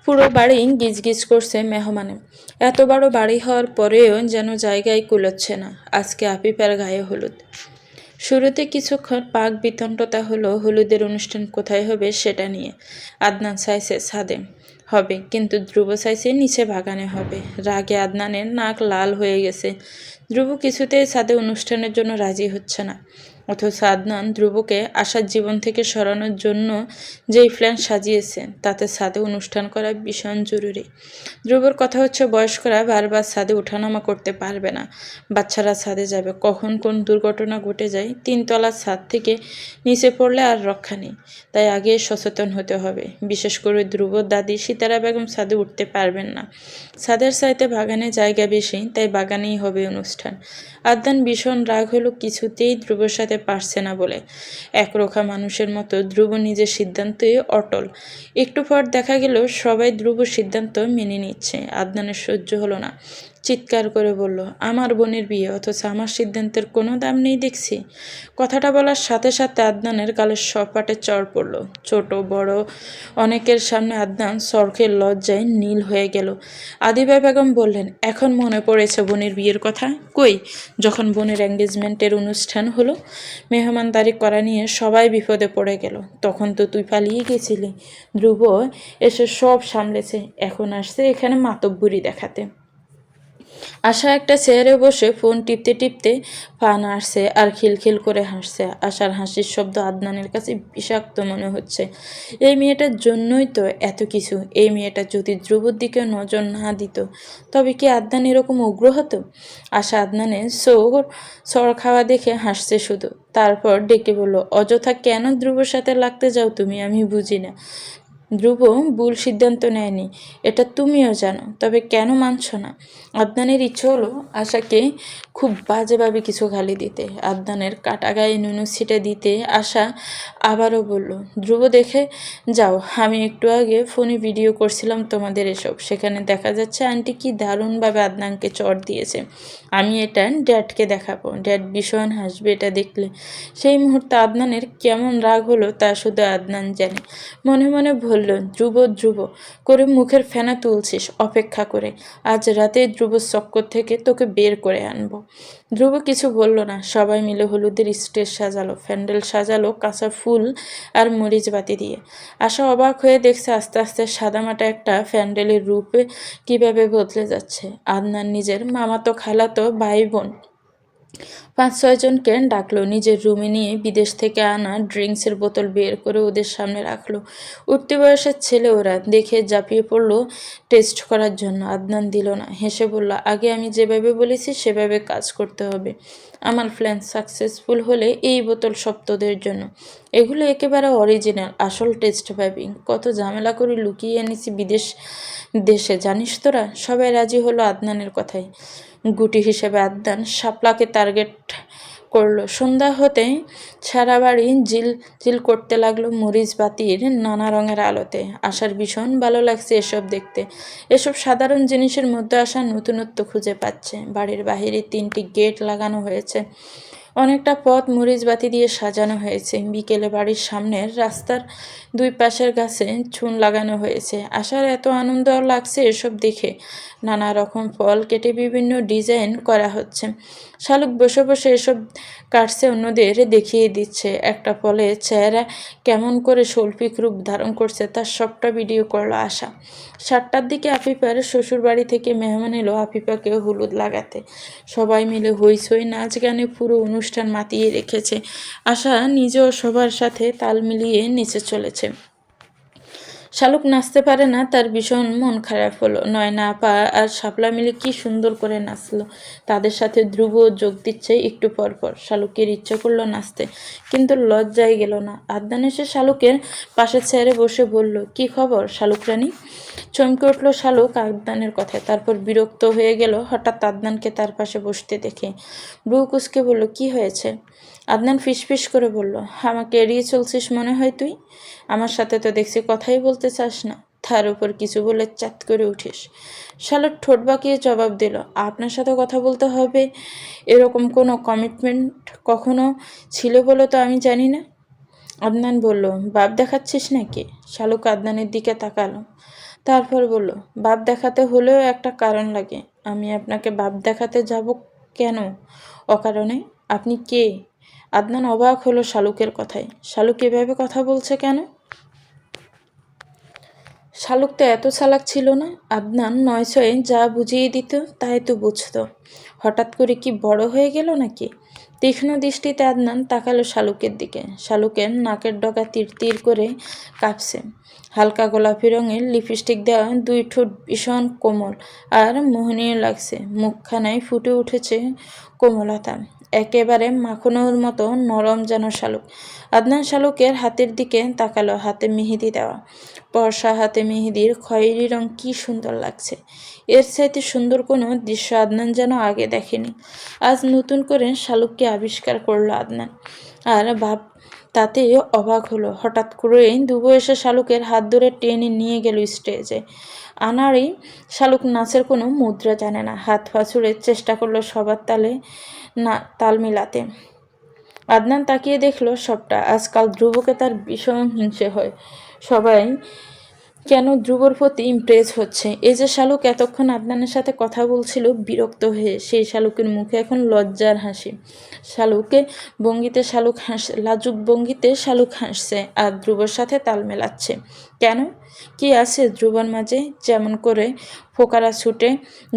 পুরো বাড়ি গিজগিজ করছে মেহমানে। এত বড় বাড়ি হওয়ার পরেও যেন জায়গায় কুলোচ্ছে না। আজকে আফিফার গায়ে হলুদ। শুরুতে কিছুক্ষণ পাক বিতণ্ডতা হলো হলুদের অনুষ্ঠান কোথায় হবে সেটা নিয়ে। আদনান চাইছে ছাদে হবে, কিন্তু ধ্রুব চাইছে নিচে বাগানে হবে। রাগে আদনানের নাক লাল হয়ে গেছে। ধ্রুব কিছুতেই ছাদে অনুষ্ঠানের জন্য রাজি হচ্ছে না। অথচ আদনান ধ্রুবকে আশার জীবন থেকে সরানোর জন্য যেই প্ল্যান সাজিয়েছে তাতে ছাদে অনুষ্ঠান করা ভীষণ জরুরি। ধ্রুবর কথা হচ্ছে বয়স্করা বারবার ছাদে ওঠানামা করতে পারবে না, বাচ্চারা ছাদে যাবে, কখন কোন দুর্ঘটনা ঘটে যায়, 3 তলার ছাদ থেকে নিচে পড়লে আর রক্ষা নেই। তাই আগে সচেতন হতে হবে। বিশেষ করে ধ্রুবর দাদি সিতারা বেগম ছাদে উঠতে পারবেন না। ছাদের চাইতে বাগানে জায়গা বেশি, তাই বাগানেই হবে অনুষ্ঠান। আদনান ভীষণ রাগ হলো কিছুতেই ধ্রুবর সাথে পারছে না বলে। একরোখা মানুষের মতো ধ্রুব নিজের সিদ্ধান্তে অটল। একটু পর দেখা গেল সবাই ধ্রুবর সিদ্ধান্ত মেনে নিচ্ছে। আদনানের সহ্য হলো না, চিৎকার করে বলল, আমার বোনের বিয়ে, অথচ আমার সিদ্ধান্তের কোনো দাম নেই দেখছি। কথাটা বলার সাথে সাথে আদনানের গালের সপাটে চড় পড়ল। ছোট বড় অনেকের সামনে আদনান চরকের লজ্জায় নীল হয়ে গেল। আদিবা বেগম বললেন, এখন মনে পড়েছে বোনের বিয়ের কথা? কই, যখন বোনের এঙ্গেজমেন্টের অনুষ্ঠান হলো, মেহমানদারি করা নিয়ে সবাই বিপদে পড়ে গেল, তখন তো তুই পালিয়ে গেছিলি। ধ্রুব এসে সব সামলেছে, এখন আসছে এখানে মাতব্বরি দেখাতে। আশা একটা চেয়ারে বসে ফোন টিপতে টিপতে পা নাড়ছে আর খিলখিল করে হাসছে। আশার হাসির শব্দ আদনানের কাছে বিষাক্ত মনে হচ্ছে। এই মেয়েটার জন্যই তো এত কিছু। এই মেয়েটা যদি ধ্রুবর দিকে নজর না দিত, তবে কি আদনান এরকম উগ্র হতো? আশা আদনানের চড় খাওয়া দেখে হাসছে শুধু। তারপর ডেকে বলল, অযথা কেন ধ্রুবর সাথে লাগতে যাও তুমি? আমি বুঝি না। ধ্রুব ভুল সিদ্ধান্ত নেয়নি, এটা তুমিও জানো, তবে কেন মানছ না? আদনানের ইচ্ছে হলো আশাকে খুব বাজেভাবে কিছু গালি দিতে, আদনানের কাটা গায়ে নুনু ছিটে দিতে। আশা আবারও বলল, ধ্রুব দেখে যাও, আমি একটু আগে ফোনে ভিডিও করছিলাম তোমাদের এসব, সেখানে দেখা যাচ্ছে আন্টি কি দারুণভাবে আদনানকে চড় দিয়েছে। আমি এটা ড্যাডকে দেখাবো, ড্যাড ভীষণ হাসবে এটা দেখলে। সেই মুহূর্তে আদনানের কেমন রাগ হলো তা শুধু আদনান জানে। মনে মনে বলল, ধ্রুব ধ্রুব করে মুখের ফেনা তুলছিস অপেক্ষা করে, আজ রাতে ধ্রুবর চক্কর থেকে তোকে বের করে আনবো। ধ্রুব কিছু বলল না। সবাই মিলে হলুদের স্টেজ সাজালো, প্যান্ডেল সাজালো কাঁচা ফুল আর মরিচ বাতি দিয়ে। আশা অবাক হয়ে দেখছে আস্তে আস্তে সাদামাটা একটা প্যান্ডেলের রূপে কিভাবে বদলে যাচ্ছে। আদনান নিজের মামাতো খালাতো ভাই বোন 5-6 জনকে ডাকলো, নিজের রুমে নিয়ে বিদেশ থেকে আনা ড্রিঙ্কসের বোতল বের করে ওদের সামনে রাখলো। উঠতি বয়সের ছেলে ওরা, দেখে ঝাঁপিয়ে পড়লো টেস্ট করার জন্য। আদনান দিল না, হেসে বলল, আগে আমি যেভাবে বলেছি সেভাবে কাজ করতে হবে। আমার প্ল্যান সাকসেসফুল হলে এই বোতল সব তোদের জন্য। এগুলো একেবারে অরিজিনাল, আসল টেস্ট পাবি। কত ঝামেলা করে লুকিয়ে এনেছি দেশে, জানিস তোরা? সবাই রাজি হলো আদনানের কথায়। গুটি হিসেবে আদনান শাপলাকে টার্গেট করলো। সন্ধ্যা হতে সারা বাড়ি ঝিল করতে লাগলো মরিচ বাতির নানা রঙের আলোতে। আশার ভীষণ ভালো লাগছে এসব দেখতে। এসব সাধারণ জিনিসের মধ্যে আশা নতুনত্ব খুঁজে পাচ্ছে। বাড়ির বাহিরে 3টি গেট লাগানো হয়েছে, অনেকটা পথ মরিচ বাতি দিয়ে সাজানো হয়েছে। বিকেলে বাড়ির সামনের রাস্তার 2 পাশের গাছে চুন লাগানো হয়েছে। আশার এত আনন্দ লাগছে এসব দেখে। নানা রকম ফল কেটে বিভিন্ন ডিজাইন করা হচ্ছে। শালুক বসে বসে এসব কাটছে, অন্যদের দেখিয়ে দিচ্ছে একটা ফলের চেহারা কেমন করে শৈল্পিক রূপ ধারণ করছে তার সবটা ভিডিও করলো আশা। 7টার দিকে আফিফার শ্বশুর বাড়ি থেকে মেহমান এলো আফিফাকে হলুদ লাগাতে। সবাই মিলে হইচই নাচ গানে পুরো অনুষ্ঠান মাতিয়ে রেখেছে। আশা নিজেও সবার সাথে তাল মিলিয়ে নেচে চলেছে। শালুক নাচতে পারে না, তার ভীষণ মন খারাপ হলো। নয়না আপা আর শাপলা মিলে কি সুন্দর করে নাচলো। তাদের সাথে ধ্রুব যোগ দিচ্ছে একটু পর পর। শালুকের ইচ্ছে করলো নাচতে, কিন্তু লজ্জায় গেল না। আদনান এসে শালুকের পাশে চেয়ারে বসে বলল, কি খবর শালুক রানী? চমকে উঠল শালুক আদনানের কথায়, তারপর বিরক্ত হয়ে গেল হঠাৎ আদনানকে তার পাশে বসতে দেখে। ব্রু কুঁচকে বলল, কি হয়েছে? আদনান ফিসফিস করে বলল, আমাকে এড়িয়ে চলছিস মনে হয় তুই। আমার সাথে তো দেখছি কথাই বলতে চাস না, তার উপর কিছু বলে চাত করে উঠিস। শালুক ঠোঁট বাঁকিয়ে জবাব দিল, আপনার সাথে কথা বলতে হবে এরকম কোনো কমিটমেন্ট কখনো ছিল বলে তো আমি জানি না। আদনান বলল, ভাব দেখাচ্ছিস নাকি? শালুক আদনানের দিকে তাকালো। তারপর বলল, বাপ দেখাতে হলেও একটা কারণ লাগে। আমি আপনাকে বাপ দেখাতে যাব কেন? অকারণে? আপনি কে? আদনান অবাক হলো শালুকের কথায়। শালুক এভাবে কথা বলছে কেন? শালুক তো এত চালাক ছিল না। আদনান নয়ছয়ে যা বুঝিয়ে দিত তাই তো বুঝত। হঠাৎ করে কি বড় হয়ে গেল নাকি? তীক্ষ্ণ দৃষ্টিতে আদনান তাকালো শালুকের দিকে। শালুকের নাকের ডগা তীর তীর করে কাঁপছে। হালকা গোলাপি রঙের লিপস্টিক দেওয়া দুই ঠোঁট ভীষণ কোমল আর মোহনীয় লাগছে। মুখখানায় ফুটে উঠেছে কোমলতা, একেবারে মাখনের মতো নরম যেন শালুক। আদনান শালুকের হাতের দিকে তাকালো। হাতে মেহেদি দেওয়া, পরশা হাতে মেহেদির খয়েরি রং কি সুন্দর লাগছে। এর চাইতে সুন্দর কোনো দৃশ্য আদনান যেন আগে দেখেনি। আজ নতুন করে শালুককে আবিষ্কার করলো আদনান, আর বাপ তাতে অবাক হলো। হঠাৎ করে ধ্রুব এসে শালুকের হাত ধরে টেনে নিয়ে গেল স্টেজে। আনাড়ি শালুক নাচের কোনো মুদ্রা জানে না। হাত পা ছুড়ে চেষ্টা করলো সবার তালে না তাল মিলাতে। আদনান তাকিয়ে দেখলো সবটা। আজকাল ধ্রুবকে তার ভীষণ হিংসে হয়। সবাই কেন ধ্রুবর প্রতি ইমপ্রেস হচ্ছে। এই যে শালুক এতক্ষণ আদনানের সাথে কথা বলছিল বিরক্ত হয়ে, সেই শালুকের মুখে এখন লজ্জার হাসি। শালুকে ভঙ্গিতে শালুক লাজুক ভঙ্গিতে শালুক হাসছে আর ধ্রুবর সাথে তাল মেলাচ্ছে। কেন? কি আছে ধ্রুবর মাঝে? যেমন করে ফোকারা ছুটে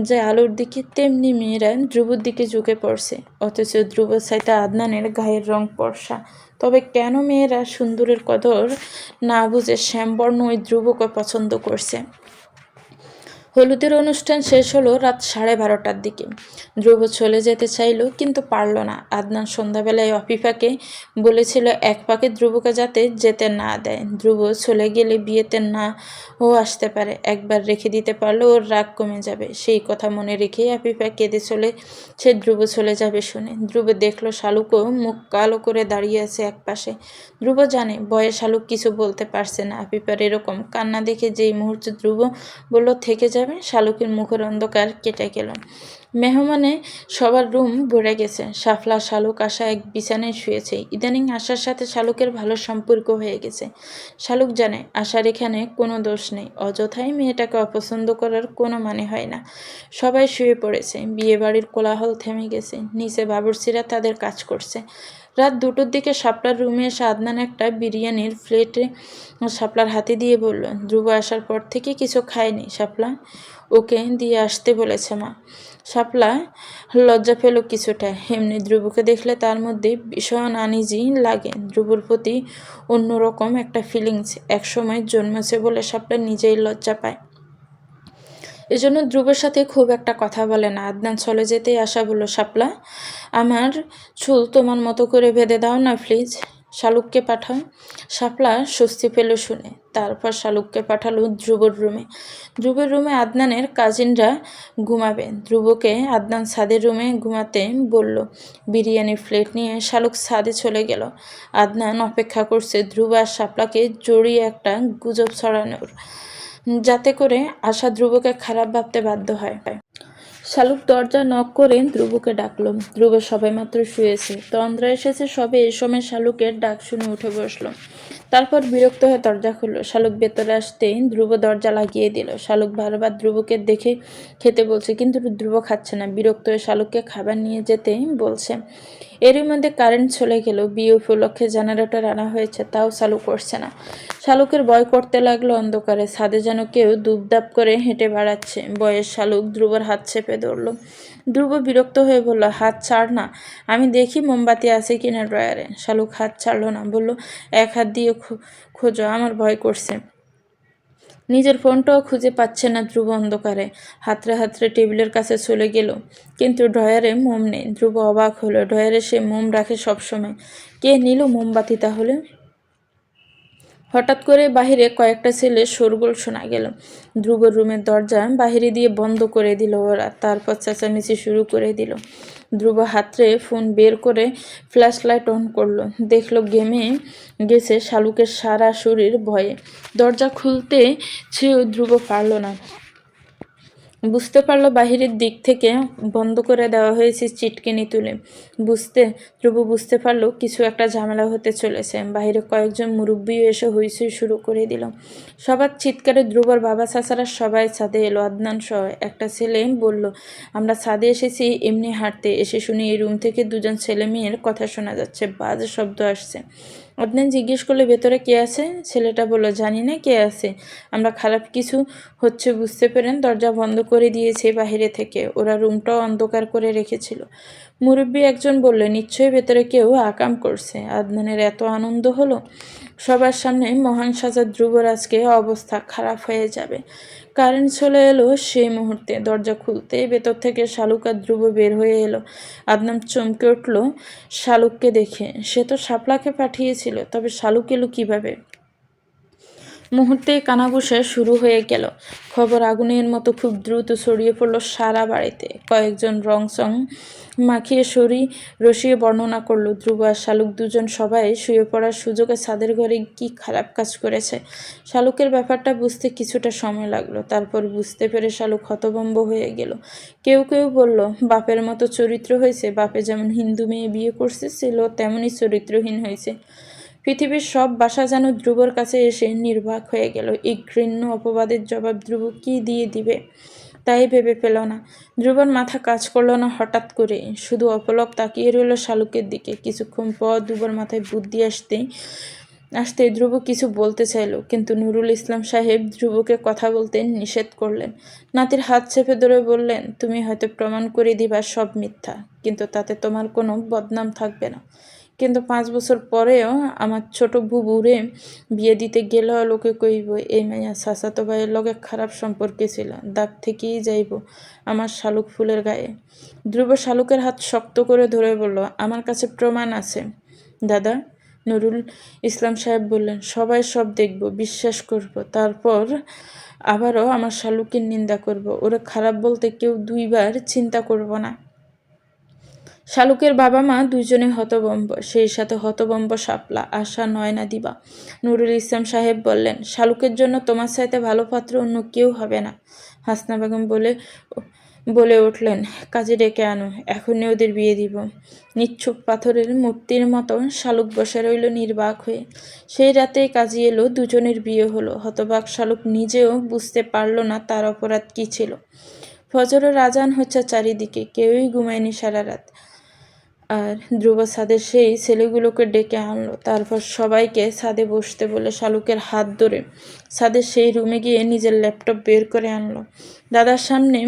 যে আলোর দিকে, তেমনি মেয়েরা ধ্রুবর দিকে ঝুঁকে পড়ছে। অথচ ধ্রুবর সাইতে আদনানের গায়ের রং ফর্সা। তবে কেন মেয়েরা সুন্দরের কদর না বুঝে শ্যামবর্ণ ওই ধ্রুবকে পছন্দ করছে? হলুদের অনুষ্ঠান শেষ হলো রাত 12:30টার দিকে। ধ্রুব চলে যেতে চাইল, কিন্তু পারল না। আদনান সন্ধ্যাবেলায় অফিফাকে বলেছিল এক পাকে ধ্রুবকে যাতে যেতে না দেয়। ধ্রুব চলে গেলে বিয়েতে না ও আসতে পারে। একবার রেখে দিতে পারলে ওর রাগ কমে যাবে। সেই কথা মনে রেখেই আফিফা কেঁদে সে ধ্রুব চলে যাবে শুনে। ধ্রুব দেখলো শালুকও মুখ কালো করে দাঁড়িয়ে আছে এক পাশে। ধ্রুব জানে বয়ে শালুক কিছু বলতে পারছে না। আফিফার এরকম কান্না দেখে যেই মুহূর্তে ধ্রুব বলল থেকে যাবে, শালুকের মুখের অন্ধকার কেটে গেল। মেহমানে সবার রুম ভরে গেছে। শাফলা শালুক আশা এক বিছানায় শুয়েছে। ইদানিং আশার সাথে শালুকের ভালো সম্পর্ক হয়ে গেছে। শালুক জানে আশার এখানে কোনো দোষ নেই। অযথাই মেয়েটাকে অপছন্দ করার কোনো মানে হয় না। সবাই শুয়ে পড়েছে। বিয়ে বাড়ির কোলাহল থেমে গেছে। নিচে বাবুর্চিরা তাদের কাজ করছে। রাত 2টোর দিকে শাপলার রুমে এসে আদনান একটা বিরিয়ানির প্লেটে শাপলার হাতে দিয়ে বলল, ধ্রুব আসার পর থেকে কিছু খায়নি শাপলা, ওকে দিয়ে আসতে বলেছে মা। শাপলা লজ্জা পেল কিছুটা। এমনি ধ্রুবকে দেখলে তার মধ্যে ভীষণ আনইজি লাগে। ধ্রুবর প্রতি অন্যরকম একটা ফিলিংস একসময় জন্মেছে বলে শাপলা নিজেই লজ্জা পায়। এজন্য ধ্রুবের সাথে খুব একটা কথা বলে না। আদনান চলে যেতেই আশা বলল, শাপলা, আমার চুল তোমার মতো করে বেঁধে দাও না প্লিজ। শালুককে পাঠাও। শাপলা স্বস্তি পেল শুনে। তারপর শালুককে পাঠালো ধ্রুবর রুমে। ধ্রুবের রুমে আদনানের কাজিনরা ঘুমাবে। ধ্রুবকে আদনান ছাদের রুমে ঘুমাতে বলল। বিরিয়ানির প্লেট নিয়ে শালুক ছাদে চলে গেল। আদনান অপেক্ষা করছে ধ্রুব আর শাপলাকে জড়িয়ে একটা গুজব ছড়ানোর, যাতে করে আশা ধ্রুবকে খারাপ ভাবতে বাধ্য হয়। শালুক দরজা নক করে ধ্রুবকে ডাকলো। ধ্রুব সবেমাত্র শুয়েছে। তন্দ্রা এসেছে সবে। এ সময় শালুকের ডাক শুনে উঠে বসলো। তারপর বিরক্ত হয়ে দরজা খুলল। শালুক ভেতরে আসতেই ধ্রুব দরজা লাগিয়ে দিল। শালুক বারবার ধ্রুবকে দেখে খেতে বলছে, কিন্তু ধ্রুব খাচ্ছে না। বিরক্ত হয়ে শালুককে খাবার নিয়ে যেতে বলছে। এরই মধ্যে কারেন্ট চলে গেল। বিয়ে উপলক্ষে জেনারেটর আনা হয়েছে, তাও চালু করছে না। শালুকের ভয় করতে লাগলো অন্ধকারে। ছাদে যেন কেউ দুপদাপ করে হেঁটে বেড়াচ্ছে। বয়ের শালুক ধ্রুবর হাত চেপে ধরল। ধ্রুব বিরক্ত হয়ে বলল, হাত ছাড় না, আমি দেখি মোমবাতি আছে কিনা ড্রয়ারে। শালুক হাত ছাড়লো না, বলল, এক হাত দিয়ে খোঁজো, আমার ভয় করছে। নিজের ফোনটাও খুঁজে পাচ্ছে না ধ্রুব অন্ধকারে। হাতড়ে হাতড়ে টেবিলের কাছে চলে গেল, কিন্তু ড্রয়ারে মোম নেই। ধ্রুব অবাক হলো। ড্রয়ারে সে মোম রাখে সবসময়। কে নিল মোমবাতি তাহলে? হঠাৎ করে বাহিরে কয়েকটা ছেলে শোরগোল শোনা গেল। ধ্রুবর রুমের দরজা বাহিরে দিয়ে বন্ধ করে দিল ওরা। তারপর চেঁচামেচি শুরু করে দিল। ধ্রুব হাতড়ে ফোন বের করে ফ্ল্যাশ লাইট অন করলো। দেখলো গেমে গেছে শালুকের সারা শরীর ভয়ে। দরজা খুলতে চেয়েও ধ্রুব পারল না। বুঝতে পারলো বাহিরের দিক থেকে বন্ধ করে দেওয়া হয়েছে চিটকিনি তুলে। ধ্রুব বুঝতে পারলো কিছু একটা ঝামেলা হতে চলেছে। বাইরে কয়েকজন মুরব্বীও এসে হইচই শুরু করে দিল। সবার চিৎকারে ধ্রুবর বাবা চাচারা সবাই ছাদে এলো। আদনান সহ একটা ছেলে বলল, আমরা ছাদে এসেছি এমনি হাঁটতে। এসে শুনি এই রুম থেকে দুজন ছেলে মেয়ের কথা শোনা যাচ্ছে, বাজে শব্দ আসছে। আদনান জিজ্ঞেস করলে, ভেতরে কে আছে? ছেলেটা বলল, জানি না কে আছে, আমরা খারাপ কিছু হচ্ছে বুঝতে পেরেন দরজা বন্ধ করে দিয়েছে বাইরে থেকে, ওরা রুমটাও অন্ধকার করে রেখেছিল। মুরব্বী একজন বলল, নিশ্চয়ই ভেতরে কেউ আকাম করছে। আদনানের এত আনন্দ হলো, সবার সামনে মহান সাজা ধ্রুবরাজকে অবস্থা খারাপ হয়ে যাবে। কারেন্ট চলে এলো সেই মুহূর্তে। দরজা খুলতেই ভেতর থেকে শালুক আর ধ্রুব বের হয়ে এলো। আদনান চমকে উঠল শালুককে দেখে। সে তো শাপলাকে পাঠিয়েছিল, তবে শালুক এলো কিভাবে? মুহূর্তেই কানাঘুষা শুরু হয়ে গেল। খবর আগুনের মতো খুব দ্রুত ছড়িয়ে পড়ল সারা বাড়িতে। কয়েকজন রংসং মাখিয়ে রসিয়ে বর্ণনা করল, ধ্রুব আর শালুক দুজন সবাই শুয়ে পড়ার সুযোগে ছাদের ঘরে কি খারাপ কাজ করেছে। শালুকের ব্যাপারটা বুঝতে কিছুটা সময় লাগলো, তারপর বুঝতে পেরে শালুক হতভম্ব হয়ে গেল। কেউ কেউ বলল, বাপের মতো চরিত্র হয়েছে, বাপে যেমন হিন্দু মেয়ে বিয়ে করছে ছিল তেমনই চরিত্রহীন হয়েছে। পৃথিবীর সব বাসা যেন ধ্রুবর কাছে এসে নির্বাক হয়ে গেল। এই ঘৃণ্য অপবাদের জবাব ধ্রুব কি দিয়ে দিবে তাই ভেবে পেল না। ধ্রুবর মাথা কাজ করলো না হঠাৎ করে, শুধু অপলক তাকিয়ে রইল শালুকের দিকে। কিছুক্ষণ পর ধ্রুবর মাথায় বুদ্ধি আসতেই ধ্রুব কিছু বলতে চাইল, কিন্তু নুরুল ইসলাম সাহেব ধ্রুবকে কথা বলতে নিষেধ করলেন। নাতির হাত চেপে ধরে বললেন, তুমি হয়তো প্রমাণ করে দিবা সব মিথ্যা, কিন্তু তাতে তোমার কোনো বদনাম থাকবে না। কিন্তু 5 বছর পরেও আমার ছোট বুবুরে বিয়ে দিতে গেলেও লোকে কইব এই মাইয়া চাচাতো ভাইয়ের লগে খারাপ সম্পর্কে ছিল, দাগ থেকেই যাইব আমার শালুক ফুলের গায়ে। ধ্রুব শালুকের হাত শক্ত করে ধরে বলল, আমার কাছে প্রমাণ আছে দাদা। নুরুল ইসলাম সাহেব বললেন, সবাই সব দেখব, বিশ্বাস করব, তারপর আবারও আমার শালুকের নিন্দা করব। ওরা খারাপ বলতে কেউ 2 বার চিন্তা করব না। শালুকের বাবা মা দুজনে হতবম্ব, সেই সাথে হতবম্ব শাপলা, আশা, নয়না, দিবা। নুরুল ইসলাম সাহেব বললেন, শালুকের জন্য তোমার চাইতে ভালো পাত্র অন্য কেউ হবে না। হাসনা বেগম বলে উঠলেন, কাজে ডেকে আনো, এখনই ওদের বিয়ে দিব। নিচ্ছুপ পাথরের মূর্তির মতো শালুক বসে রইল নির্বাক হয়ে। সেই রাতেই কাজী এলো, দুজনের বিয়ে হলো। হতবাক শালুক নিজেও বুঝতে পারল না তার অপরাধ কী ছিল। ফজরের আজান হচ্ছে চারিদিকে, কেউই ঘুমায়নি সারা রাত। আর ধ্রুব ছাদের সেই ছেলেগুলোকে ডেকে আনলো, তারপর সবাইকে ছাদে বসতে বলে শালুকের হাত ধরে ছাদের সেই রুমে গিয়ে নিজের ল্যাপটপ বের করে আনলো। দাদার সামনে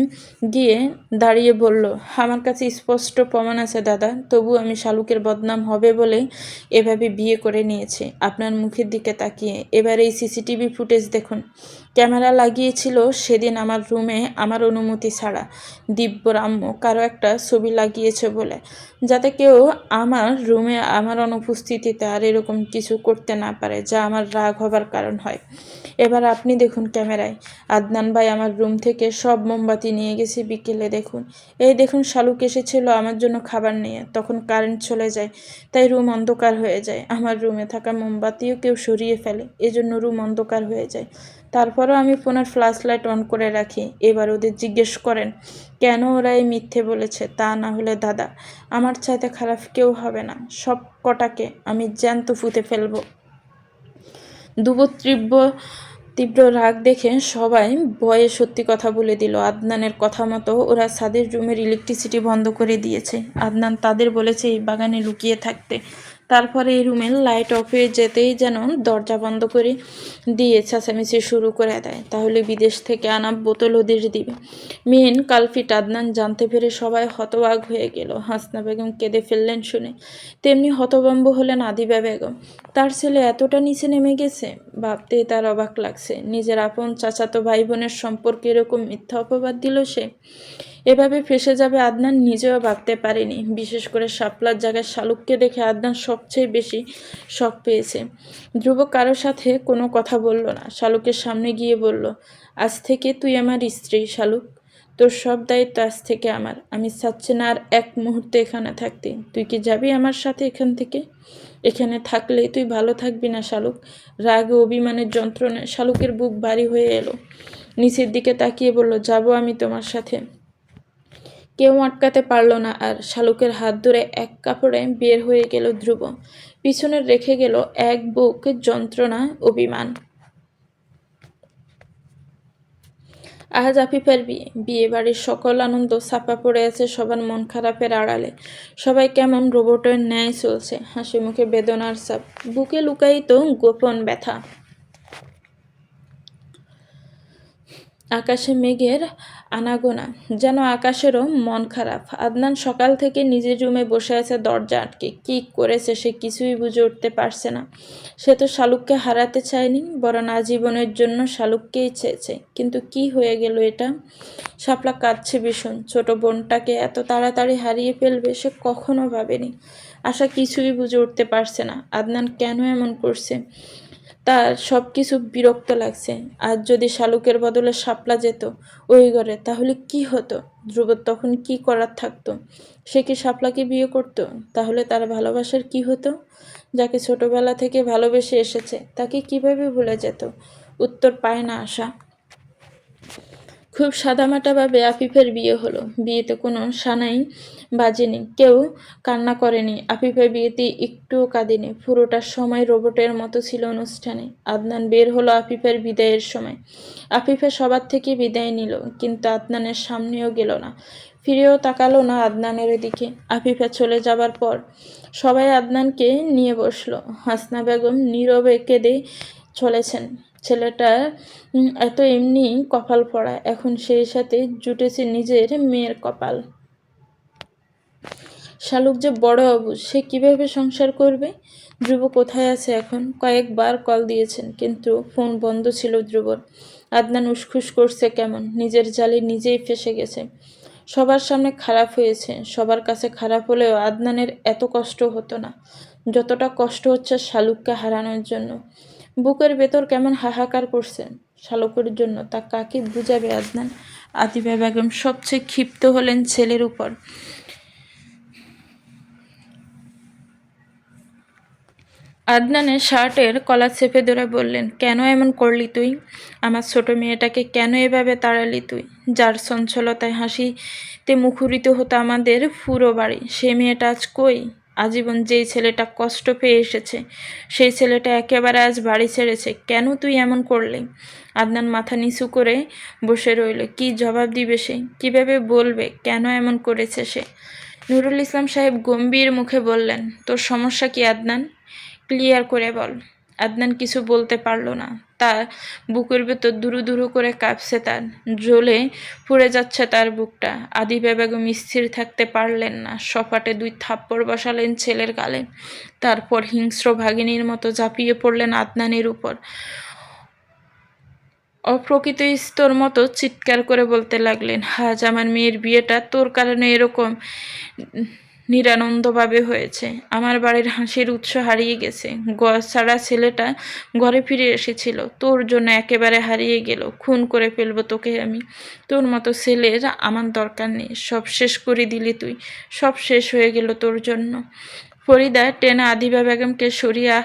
গিয়ে দাঁড়িয়ে বলল, আমার কাছে স্পষ্ট প্রমাণ আছে দাদা, তবু আমি শালুকের বদনাম হবে বলে এভাবে বিয়ে করে নিয়েছি। আপনার মুখের দিকে তাকিয়ে এবার এই সিসিটিভি ফুটেজ দেখুন। ক্যামেরা লাগিয়েছিল সেদিন আমার রুমে আমার অনুমতি ছাড়া। দিব্যরাম্য কারো একটা ছবি লাগিয়েছে বলে, যাতে কেউ আমার রুমে আমার অনুপস্থিতিতে আর এরকম কিছু করতে না পারে যা আমার রাগ হবার কারণ হয়। এবার আপনি দেখুন ক্যামেরায়, আদনান ভাই আমার রুম থেকে সব মোমবাতি নিয়ে গেছে বিকেলে। দেখুন, এই দেখুন, শালুক এসেছিল আমার জন্য খাবার নিয়ে, তখন কারেন্ট চলে যায়, তাই রুম অন্ধকার হয়ে যায়। আমার রুমে থাকা মোমবাতিও কেউ সরিয়ে ফেলে, এজন্য রুম অন্ধকার হয়ে যায়। তারপরও আমি ফোনের ফ্ল্যাশ লাইট অন করে রাখি। এবার ওদের জিজ্ঞেস করেন কেন ওরা এই মিথ্যে বলেছে। তা না হলে দাদা, আমার চাইতে খারাপ কেউ হবে না, সব কটাকে আমি জ্যান্ত ফুঁতে ফেলবো। তীব্র রাগ দেখে সবাই ভয়ে সত্যি কথা বলে দিল। আদনানের কথা মতো ওরা ছাদের রুমের ইলেকট্রিসিটি বন্ধ করে দিয়েছে। আদনান তাদের বলেছে এই বাগানে লুকিয়ে থাকতে। তারপরে এই রুমের লাইট অফ হয়ে যেতেই যেন দরজা বন্ধ করে দিয়ে চেঁচামেচি শুরু করে দেয়, তাহলে বিদেশ থেকে আনা বোতল ওদের দিবে। মেন কালফিট আদনান জানতে পেরে সবাই হতবাক হয়ে গেল। হাসনা বেগম কেঁদে ফেললেন শুনে, তেমনি হতভম্ব হলেন আদিবা বেগম। তার ছেলে এতটা নিচে নেমে গেছে, ভাবতেই তার অবাক লাগছে। নিজের আপন চাচাতো ভাই বোনের সম্পর্কে এরকম মিথ্যা অপবাদ দিল সে। এভাবে ফেসে যাবে আদনান নিজেও ভাবতে পারেনি। বিশেষ করে শাপলার জায়গায় শালুককে দেখে আদনান সবচেয়ে বেশি শক পেয়েছে। ধ্রুব কারোর সাথে কোনো কথা বলল না। শালুকের সামনে গিয়ে বলল, আজ থেকে তুই আমার স্ত্রী শালুক, তোর সব দায়িত্ব আজ থেকে আমার। আমি চাচ্ছি না আর এক মুহূর্তে এখানে থাকতে। তুই কি যাবি আমার সাথে এখান থেকে? এখানে থাকলে তুই ভালো থাকবি না শালুক। রাগে অভিমানের যন্ত্রণায় শালুকের বুক ভারী হয়ে এলো। নিচের দিকে তাকিয়ে বলল, যাবো আমি তোমার সাথে। কেউ আটকাতে পারল না আর। শালুকের হাত ধরে এক কাপড়ে বের হয়ে গেল ধ্রুব। পিছনে রেখে গেল এক বুক যন্ত্রণা, অভিমান। আজ আফিফের বিয়ে। বিয়ে বাড়ির সকল আনন্দ ছাপা পড়ে আছে সবার মন খারাপের আড়ালে। সবাই কেমন রোবটের ন্যায় চলছে, হাসি মুখে বেদনার চাপ, বুকে লুকায়িত গোপন ব্যথা। আকাশে মেঘের আনাগোনা, যেন আকাশেরও মন খারাপ। আদনান সকাল থেকে নিজের রুমে বসে আছে দরজা আটকে। কি করেছে সে কিছুই বুঝে উঠতে পারছে না। সে তো শালুককে হারাতে চায়নি, বরং আজীবনের জন্য শালুককেই চেয়েছে। কিন্তু কি হয়ে গেল এটা? শাপলা কাঁদছে ভীষণ। ছোট বোনটাকে এত তাড়াতাড়ি হারিয়ে ফেলবে সে কখনো ভাবেনি। আশা কিছুই বুঝে উঠতে পারছে না আদনান কেন এমন করছে। তার সব কিছু বিরক্ত লাগছে। আজ যদি শালুকের বদলে শাপলা যেত ওই ঘরে, তাহলে কি হতো? ধ্রুবর তখন কি করার থাকতো? সে কি শাপলাকে বিয়ে করত? তাহলে তার ভালোবাসার কি হতো? যাকে ছোটবেলা থেকে ভালোবেসে এসেছে তাকে কিভাবে ভুলে যেত? উত্তর পায় না আশা। খুব সাদামাটাভাবে আফিফের বিয়ে হলো। বিয়েতে কোনো সানাই বাজেনি, কেউ কান্না করেনি। আফিফের বিয়েতে একটুও কাঁদেনি। পুরোটা সময় রোবটের মতো ছিল অনুষ্ঠানে। আদনান বের হলো আফিফের বিদায়ের সময়। আফিফে সবার থেকে বিদায় নিল, কিন্তু আদনানের সামনেও গেল না, ফিরেও তাকালো না আদনানের দিকে। আফিফে চলে যাবার পর সবাই আদনানকে নিয়ে বসলো। হাসনা বেগম নীরবে কেঁদে চলেছেন। ছেলেটা এত এমনি কপাল পড়া, এখন সেই সাথে জুটেছে নিজের মেয়ের কপাল। শালুক যে বড় অবুঝ, সে কিভাবে সংসার করবে? ধ্রুব কোথায় আছে এখন? কয়েকবার কল দিয়েছেন, কিন্তু ফোন বন্ধ ছিল ধ্রুবর। আদনান উসখুস করছে কেমন, নিজের জালে নিজেই ফেসে গেছে। সবার সামনে খারাপ হয়েছে, সবার কাছে খারাপ হলেও আদনানের এত কষ্ট হতো না যতটা কষ্ট হচ্ছে শালুককে হারানোর জন্য। বুকের ভেতর কেমন হাহাকার করছে শালুকের জন্য, তা কাকে বুঝাবে আদনান? আতিফা বেগম সবচেয়ে ক্ষিপ্ত হলেন ছেলের উপর। আদনানের শার্টের কলার চেপে ধরে বললেন, কেন এমন করলি তুই? আমার ছোট মেয়েটাকে কেন এভাবে তাড়ালি তুই, যার চঞ্চলতায় হাসিতে মুখরিত হতো আমাদের পুরো বাড়ি? সে মেয়েটা আজ কই? আজীবন যেই ছেলেটা কষ্ট পেয়ে এসেছে সেই ছেলেটা একেবারে আজ বাড়ি ছেড়েছে। কেন তুই এমন করলি? আদনান মাথা নিচু করে বসে রইল। কি জবাব দিবে সে? কিভাবে বলবে কেন এমন করেছে সে? নুরুল ইসলাম সাহেব গম্ভীর মুখে বললেন, তোর সমস্যা কি আদনান? ক্লিয়ার করে বল। আদনান কিছু বলতে পারল না। তার বুকের ভেতর দুরু দুরু করে কাঁপছে, তার জ্বলে পুড়ে যাচ্ছে তার বুকটা। আদিবা বেগম স্থির থাকতে পারলেন না, সপাটে 2 থাপ্পড় বসালেন ছেলের গালে। তারপর হিংস্র ভাগিনীর মতো ঝাঁপিয়ে পড়লেন আদনানের উপর। অপ্রকৃত স্তর মতো চিৎকার করে বলতে লাগলেন, আজ আমার মেয়ের বিয়েটা তোর কারণে এরকম নিরানন্দভাবে হয়েছে। আমার বাড়ির হাসির উৎস হারিয়ে গেছে। ঘর ছাড়া ছেলেটা ঘরে ফিরে এসেছিল, তোর জন্য একেবারে হারিয়ে গেল। খুন করে ফেলবো তোকে আমি। তোর মতো ছেলের আমার দরকার নেই। সব শেষ করে দিলি তুই, সব শেষ হয়ে গেল তোর জন্য। ফরিদা টেনে আদিবা বেগমকে সরিয়ে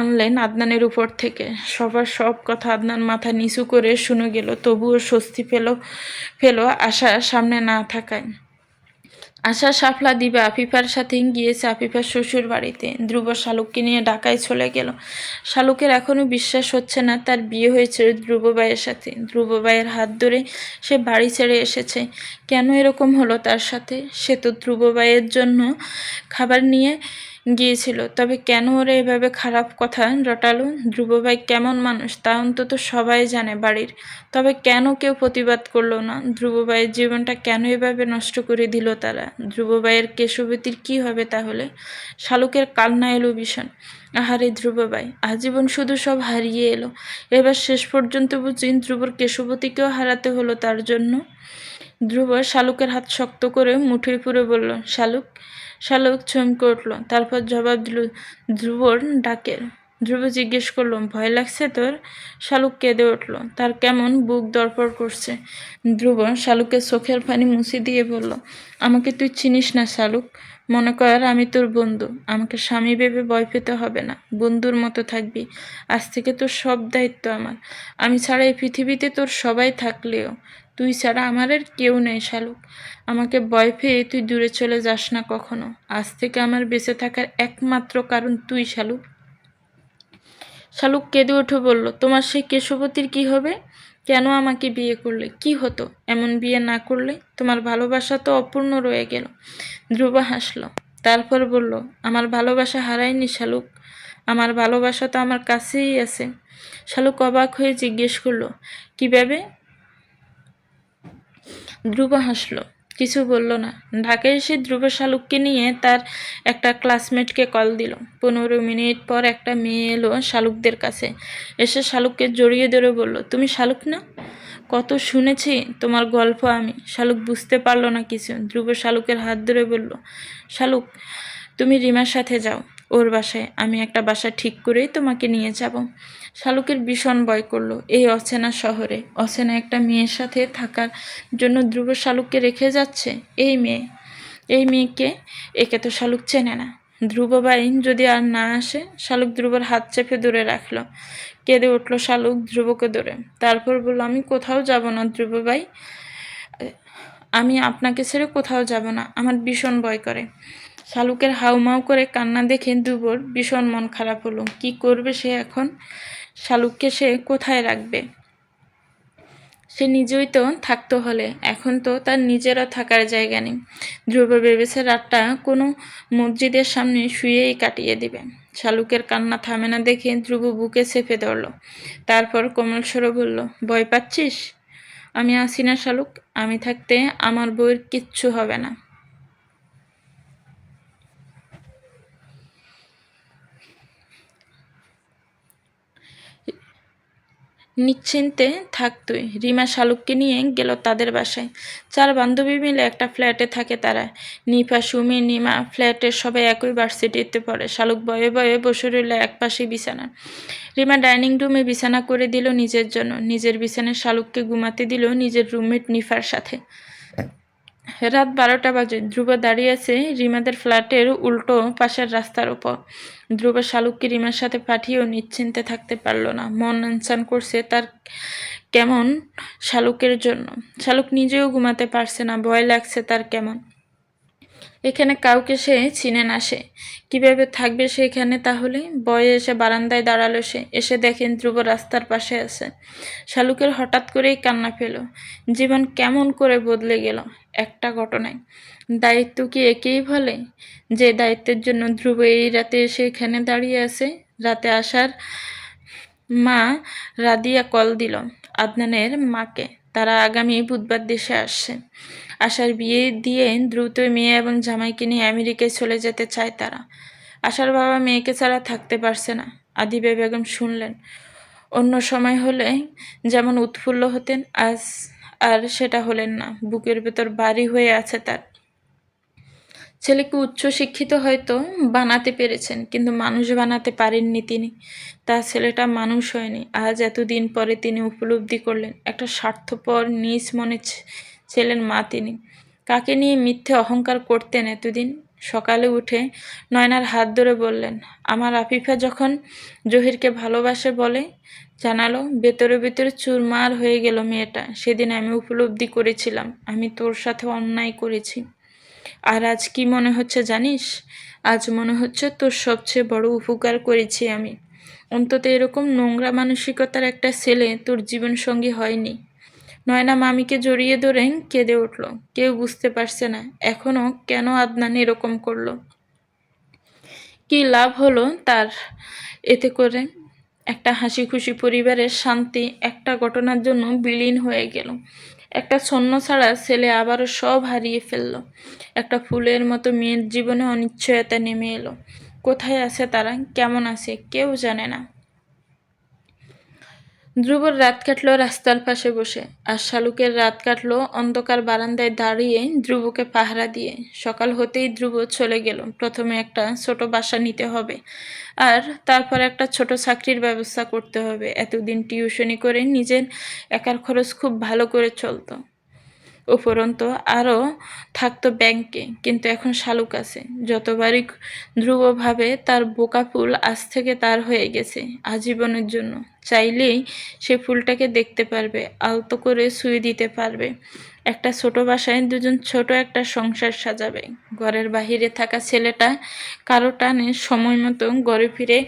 আনলেন আদনানের উপর থেকে। সবার সব কথা আদনান মাথা নিচু করে শুনে গেল, তবুও স্বস্তি পেল আশা সামনে না থাকায়। আশা শাপলা দিবে আফিফার সাথে গিয়েছে আফিফার শ্বশুর বাড়িতে। ধ্রুব শালুককে নিয়ে ঢাকায় চলে গেল। শালুকের এখনও বিশ্বাস হচ্ছে না তার বিয়ে হয়েছে ধ্রুব ভাইয়ের সাথে। ধ্রুব ভাইয়ের হাত ধরে সে বাড়ি ছেড়ে এসেছে। কেন এরকম হলো তার সাথে? সে তো ধ্রুব ভাইয়ের জন্য খাবার নিয়ে গিয়েছিল, তবে কেন ওরা এভাবে খারাপ কথা রটালো? ধ্রুব ভাই কেমন মানুষ তা অন্তত সবাই জানে বাড়ির, তবে কেন কেউ প্রতিবাদ করলো না? ধ্রুব ভাইয়ের জীবনটা কেন এভাবে নষ্ট করে দিল তারা? ধ্রুব ভাইয়ের কেশবতীর কি হবে তাহলে? শালুকের কান্না এলো ভীষণ। আহারে ধ্রুব ভাই, আজীবন শুধু সব হারিয়ে এলো, এবার শেষ পর্যন্ত বুঝি ধ্রুবর কেশবতীকেও হারাতে হলো তার জন্য। ধ্রুব শালুকের হাত শক্ত করে মুঠোয় পুরে বলল, শালুক। শালুক চমকে উঠল, তারপর জবাব দিল ধ্রুবর ডাকের। ধ্রুব জিজ্ঞেস করলো, ভয় লাগছে তোর? শালুক কেঁদে উঠল, তার কেমন বুক দরপড় করছে। ধ্রুব শালুকের চোখের পানি মুছে দিয়ে বলল, আমাকে তুই চিনিস না শালুক, মনে কর আমি তোর বন্ধু, আমাকে স্বামী ভেবে ভয় পেতে হবে না, বন্ধুর মতো থাকবি। আজ থেকে তোর সব দায়িত্ব আমার, আমি ছাড়া এই পৃথিবীতে তোর সবাই থাকলেও তুই ছাড়া আমার আর কেউ নেই শালুক। আমাকে ভয় পেয়ে তুই দূরে চলে যাস না কখনো, আজ থেকে আমার বেঁচে থাকার একমাত্র কারণ তুই শালুক। শালুক কেঁদে উঠে বলল, তোমার সেই কেশবতীর কি হবে? কেন আমাকে বিয়ে করলে? কি হতো এমন বিয়ে না করলে? তোমার ভালোবাসা তো অপূর্ণ রয়ে গেল। ধ্রুব হাসল, তারপর বলল, আমার ভালোবাসা হারায়নি শালুক, আমার ভালোবাসা তো আমার কাছেই আছে। শালুক অবাক হয়ে জিজ্ঞেস করলো, কিভাবে? ধ্রুব হাসল, কিছু বলল না। ঢাকায় এসে ধ্রুব শালুককে নিয়ে তার একটা ক্লাসমেটকে কল দিল। 15 মিনিট পর একটা মেয়ে এলো শালুকদের কাছে, এসে শালুককে জড়িয়ে ধরে বলল, তুমি শালুক না? কত শুনেছি তোমার গল্প আমি। শালুক বুঝতে পারলো না কিছু। ধ্রুব শালুকের হাত ধরে বলল, শালুক তুমি রিমার সাথে যাও ওর বাসায়, আমি একটা বাসা ঠিক করেই তোমাকে নিয়ে যাব। শালুকের ভীষণ ভয় করলো এই অচেনা শহরে অচেনা একটা মেয়ের সাথে থাকার জন্য। ধ্রুব শালুককে রেখে যাচ্ছে। এই মেয়েকে, একে তো শালুক চেনে না। ধ্রুব ভাই যদি আর না আসে। শালুক ধ্রুবর হাত চেপে ধরে রাখলো। কেঁদে উঠল শালুক ধ্রুবকে ধরে, তারপর বলল, আমি কোথাও যাব না ধ্রুব ভাই, আমি আপনাকে ছেড়ে কোথাও যাব না, আমার ভীষণ ভয় করে। শালুকের হাউমাউ করে কান্না দেখে ধ্রুবর ভীষণ মন খারাপ হলো। কি করবে সে এখন? শালুককে সে কোথায় রাখবে? সে নিজেই তো থাকতো হলে, এখন তো তার নিজেরও থাকার জায়গা নেই। ধ্রুব ভেবেছে রাতটা কোনো মসজিদের সামনে শুয়েই কাটিয়ে দিবে। শালুকের কান্না থামে না দেখে ধ্রুব বুকে চেপে ধরল, তারপর কোমল স্বরে বলল, ভয় পাচ্ছিস? আমি আছি না শালুক, আমি থাকতে আমার বউয়ের কিচ্ছু হবে না। নিশ্চিন্তে থাক তুই। রিমা শালুককে নিয়ে গেল তাদের বাসায়। 4 বান্ধবী মিলে একটা ফ্ল্যাটে থাকে তারা। নিপা, সুমি, নিমা ফ্ল্যাটের সবাই একই ভার্সিটিতে পড়ে। শালুক বয়ে বয়ে বসে রইল একপাশে বিছানা। রিমা ডাইনিং রুমে বিছানা করে দিল নিজের জন্য, নিজের বিছানায় শালুককে ঘুমাতে দিল নিজের রুমমেট নিফার সাথে। রাত 12টা বাজে। ধ্রুব দাঁড়িয়ে আছে রিমাদের ফ্ল্যাটের উল্টো পাশের রাস্তার উপর। ধ্রুব শালুককে রিমার সাথে পাঠিয়েও নিশ্চিন্তে থাকতে পারল না। মন আনচান করছে তার কেমন শালুকের জন্য। শালুক নিজেও ঘুমাতে পারছে না, ভয় লাগছে তার কেমন। এখানে কাউকে সে চিনে না, সে কিভাবে থাকবে সে এখানে তাহলে? ভয়ে এসে বারান্দায় দাঁড়ালো সে, এসে দেখেন ধ্রুব রাস্তার পাশে আছে। শালুকের হঠাৎ করেই কান্না পেল। জীবন কেমন করে বদলে গেল একটা ঘটনায়। দায়িত্ব কি একেই বলে, যে দায়িত্বের জন্য ধ্রুব এই রাতে এসে এখানে দাঁড়িয়ে আছে? রাতে আসার মা রাদিয়া কল দিল আদনানের মাকে, তারা আগামী বুধবার দেশে আসছে। আশার বিয়ে দিয়ে দ্রুত মেয়ে এবং জামাইকে নিয়ে আমেরিকায় চলে যেতে চায় তারা। আশার বাবা মেয়েকে ছাড়া থাকতে পারছে না। আদিবা বেগম শুনলেন। অন্য সময় হলে যেমন উৎফুল্ল হতেন, আজ আর সেটা হলেন না। বুকের ভেতর ভারী হয়ে আছে তার। ছেলেকে উচ্চশিক্ষিত হয়তো বানাতে পেরেছেন, কিন্তু মানুষ বানাতে পারেননি তিনি। তার ছেলেটা মানুষ হয়নি। আজ এতদিন পরে তিনি উপলব্ধি করলেন, একটা স্বার্থপর নিজ মনে ছেলের মা তিনি। কাকে নিয়ে মিথ্যে অহংকার করতেন এতদিন? সকালে উঠে নয়নার হাত ধরে বললেন, আমার আফিফা যখন জহিরকে ভালোবাসে বলে জানালো, ভেতরে ভেতরে চুরমার হয়ে গেল মেয়েটা। সেদিন আমি উপলব্ধি করেছিলাম আমি তোর সাথে অন্যায় করেছি। আর আজ কি মনে হচ্ছে জানিস? আজ মনে হচ্ছে তোর সবচেয়ে বড় উপকার করেছি আমি। অন্তত এরকম নোংরা মানসিকতার একটা ছেলে তোর জীবন সঙ্গী হয়নি। নয়না মামিকে জড়িয়ে ধরে কেঁদে উঠল। কেউ বুঝতে পারছে না এখনো কেন আদনান এরকম করলো। কি লাভ হলো তার এতে করে? একটা হাসি খুশি পরিবারের শান্তি একটা ঘটনার জন্য বিলীন হয়ে গেল। একটা ছন্নছাড়া ছেলে আবারও সব হারিয়ে ফেলল। একটা ফুলের মতো মেয়ের জীবনে অনিশ্চয়তা নেমে এলো। কোথায় আছে তারা, কেমন আছে কেউ জানে না। ধ্রুবর রাত কাটলো রাস্তার পাশে বসে, আর শালুকের রাত কাটলো অন্ধকার বারান্দায় দাঁড়িয়ে ধ্রুবকে পাহারা দিয়ে। সকাল হতেই ধ্রুব চলে গেল। প্রথমে একটা ছোট বাসা নিতে হবে, আর তারপর একটা ছোট চাকরির ব্যবস্থা করতে হবে। এতদিন টিউশনি করে নিজের একার খরচ খুব ভালো করে চলতো। উপরন্তু আরও থাকতো ব্যাংকে, কিন্তু এখন শালুক আছে। যতবারই ধ্রুব ভাবে তার বোকা ফুল আজ থেকে তার হয়ে গেছে আজীবনের জন্য। চাইলেই সে ফুলটাকে দেখতে পারবে, আলতো করে ছুঁয়ে দিতে পারবে। একটা ছোট বাসায় দুজন ছোট একটা সংসার সাজাবে। ঘরের বাহিরে থাকা ছেলেটা কারো টানে সময় মতো ঘরে ফিরে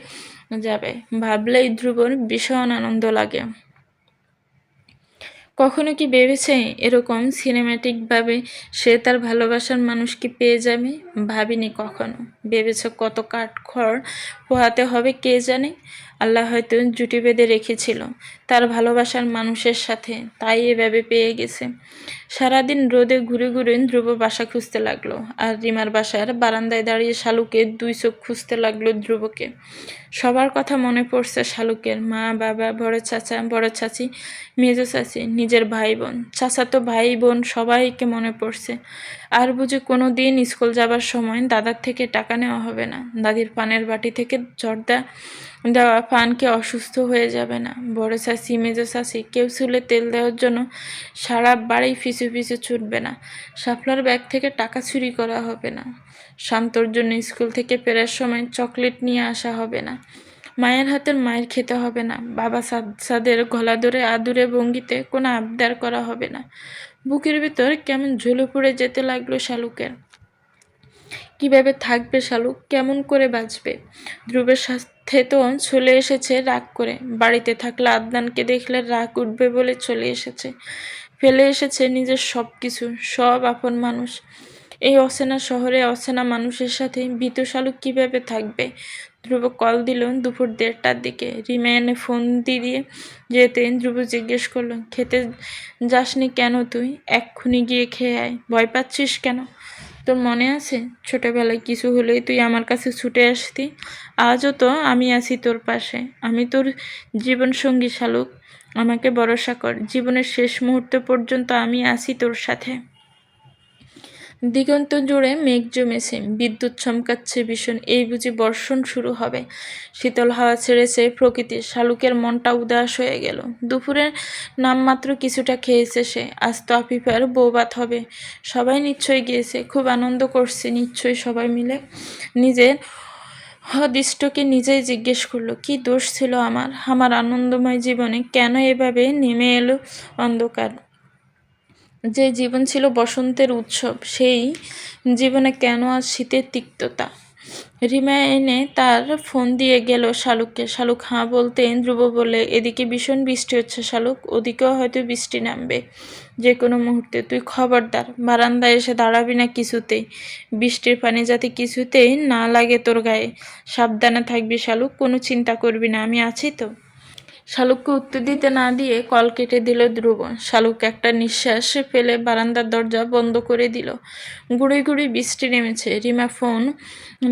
যাবে। ভাবলেই ধ্রুবর ভীষণ আনন্দ লাগে। কখনো কি ভেবেছে এরকম সিনেম্যাটিকভাবে সে তার ভালোবাসার মানুষকে পেয়ে যাবে? ভাবিনি কখনো। ভেবেছে কত কাঠখড় পোহাতে হবে কে জানে। আল্লাহ হয়তো জুটি বেঁধে রেখেছিল তার ভালোবাসার মানুষের সাথে, তাই এভাবে পেয়ে গেছে। সারাদিন রোদে ঘুরে ঘুরে ধ্রুব বাসা খুঁজতে লাগলো, আর রিমার বাসার বারান্দায় দাঁড়িয়ে শালুকে দুই চোখ খুঁজতে লাগলো ধ্রুবকে। সবার কথা মনে পড়ছে শালুকের, মা, বাবা, বড় চাচা, বড় চাচি, মেজো চাচি, নিজের ভাই বোন, চাচাতো ভাই বোন সবাইকে মনে পড়ছে। আর বুঝি কোনো দিন স্কুল যাবার সময় দাদার থেকে টাকা নেওয়া হবে না, দাদির পানের বাটি থেকে জর্দা দেওয়া পানকে অসুস্থ হয়ে যাবে না, বড় চাচি, মেজো চাচি কেউ চুলে তেল দেওয়ার জন্য সারা বাড়ি পিছু পিছু ছুটবে না, শাপলার ব্যাগ থেকে টাকা চুরি করা হবে না, শান্তর জন্য স্কুল থেকে ফেরার সময় চকলেট নিয়ে আসা হবে না, মায়ের হাতের মায়ের খেতে হবে না, বাবা সাদের গলা ধরে আদুরে ভঙ্গিতে কোনো আবদার করা হবে না। বুকের ভিতর কেমন ঝুলে পড়ে যেতে লাগলো শালুকের। কিভাবে থাকবে শালুক, কেমন করে বাঁচবে? ধ্রুবের সাথে তো চলে এসেছে রাগ করে, বাড়িতে থাকলে আদনানকে দেখলে রাগ উঠবে বলে চলে এসেছে, ফেলে এসেছে নিজের সব কিছু, সব আপন মানুষ। এই অচেনা শহরে অচেনা মানুষের সাথে ভীতু শালুক কিভাবে থাকবে? ধ্রুব কল দিল দুপুর 1:30টার দিকে। রিমা এনে ফোন দিয়ে যেতে ধ্রুব জিজ্ঞেস করলো, খেতে যাসনি কেন তুই? এক্ষুনি গিয়ে খেয়ে আয়। ভয় পাচ্ছিস কেন? তোর মনে আছে ছোটবেলায় কিছু হলেই তুই আমার কাছে ছুটে আসতি? আজও তো আমি আছি তোর পাশে। আমি তোর জীবনসঙ্গী শালুক, আমাকে ভরসা কর। জীবনের শেষ মুহূর্ত পর্যন্ত আমি আছি তোর সাথে। দিগন্ত জুড়ে মেঘ জমেছে, বিদ্যুৎ চমকাচ্ছে ভীষণ। এই বুঝি বর্ষণ শুরু হবে। শীতল হাওয়া ছেড়েছে প্রকৃতি। শালুকের মনটা উদাস হয়ে গেল। দুপুরের নামমাত্র কিছুটা খেয়েছে সে। আজ তো আফিফার বৌভাত হবে। সবাই নিশ্চয়ই গিয়েছে, খুব আনন্দ করছে নিশ্চয়ই সবাই মিলে। নিজের হদিষ্টকে নিজেই জিজ্ঞেস করলো, কি দোষ ছিল আমার আনন্দময় জীবনে? কেন এভাবে নেমে এলো অন্ধকার? যে জীবন ছিল বসন্তের উৎসব, সেই জীবনে কেন আজ শীতের তিক্ততা? রিমা এনে তার ফোন দিয়ে গেল শালুককে। শালুক হাঁ বলতে ধ্রুব বলে, এদিকে ভীষণ বৃষ্টি হচ্ছে শালুক, ওদিকেও হয়তো বৃষ্টি নামবে যে কোনো মুহূর্তে। তুই খবরদার বারান্দায় এসে দাঁড়াবি না কিছুতেই। বৃষ্টির পানি যাতে কিছুতেই না লাগে তোর গায়ে। সাবধানে থাকবি শালুক, কোনো চিন্তা করবি না, আমি আছি তো। শালুককে উত্তর দিতে না দিয়ে কল কেটে দিল ধ্রুব। শালুক একটা নিঃশ্বাস ফেলে বারান্দার দরজা বন্ধ করে দিল। গুঁড়ি গুঁড়ি বৃষ্টি নেমেছে। রিমা ফোন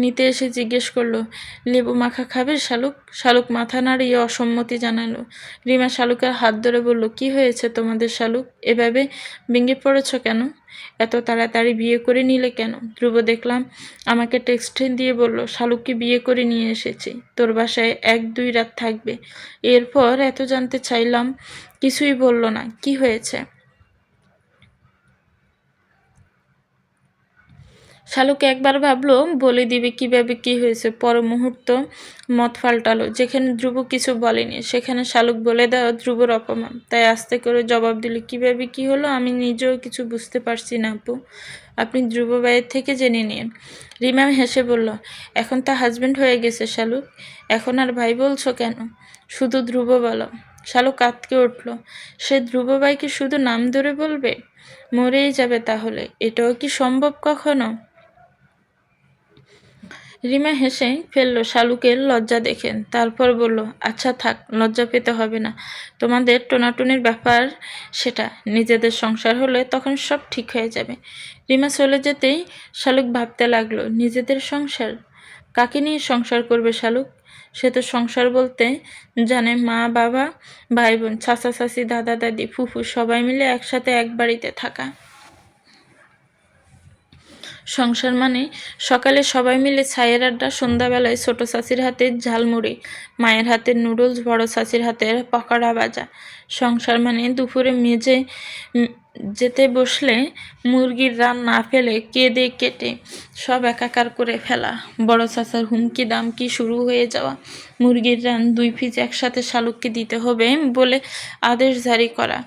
নিতে এসে জিজ্ঞেস করলো, লেবু মাখা খাবে শালুক? শালুক মাথা নাড়িয়ে অসম্মতি জানালো। রিমা শালুকের হাত ধরে বলল, কি হয়েছে তোমাদের শালুক? এভাবে ভেঙে পড়েছ কেন? এত তাড়াতাড়ি বিয়ে করে নিলে কেন? ধ্রুব দেখলাম আমাকে টেক্সট দিয়ে বলল, শালুককে বিয়ে করে নিয়ে এসেছি, তোর বাসায় 1-2 রাত থাকবে। এরপর এত জানতে চাইলাম, কিছুই বলল না। কি হয়েছে? শালুক একবার ভাবলো বলে দিবে কিভাবে কি হয়েছে, পর মুহূর্ত মত পাল্টালো। যেখানে ধ্রুব কিছু বলেনি সেখানে শালুক বলে দেওয়া ধ্রুবর অপমান। তাই আস্তে করে জবাব দিল, কিভাবে কি হলো আমি নিজেও কিছু বুঝতে পারছি না আপু, আপনি ধ্রুব ভাইয়ের থেকে জেনে নিন। রিমা হেসে বলল, এখন তো হাজবেন্ড হয়ে গেছে শালুক, এখন আর ভাই বলছো কেন? শুধু ধ্রুব বলো। শালুক আঁতকে উঠল। সে ধ্রুব ভাইকে শুধু নাম ধরে বলবে? মরেই যাবে তাহলে। এটাও কি সম্ভব কখনো? রিমা হেসে ফেলল শালুকের লজ্জা দেখে। তারপর বলল, আচ্ছা থাক, লজ্জা পেতে হবে না। তোমাদের টোনাটুনির ব্যাপার সেটা, নিজেদের সংসার হলে তখন সব ঠিক হয়ে যাবে। রিমা চলে যেতেই শালুক ভাবতে লাগলো, নিজেদের সংসার? কাকে নিয়ে সংসার করবে শালুক? সে তো সংসার বলতে জানে মা বাবা, ভাই বোন, চাচা চাচি, দাদা দাদি, ফুফু সবাই মিলে একসাথে এক বাড়িতে থাকা। সংসার মানে সকালে সবাই মিলে ছায়ের আড্ডা, সন্ধ্যাবেলায় ছোট চাচির হাতে ঝালমুড়ি, মায়ের হাতের নুডলস, বড় চাচির হাতের পকোড়া ভাজা। সংসার মানে দুপুরে মেজে যেতে বসলে মুরগির রান না ফেলে কেঁদে কেটে সব একাকার করে ফেলা, বড় চাচার হুমকি দামকি শুরু হয়ে যাওয়া, মুরগির রান 2 পিস একসাথে শালুককে দিতে হবে বলে আদেশ জারি করা,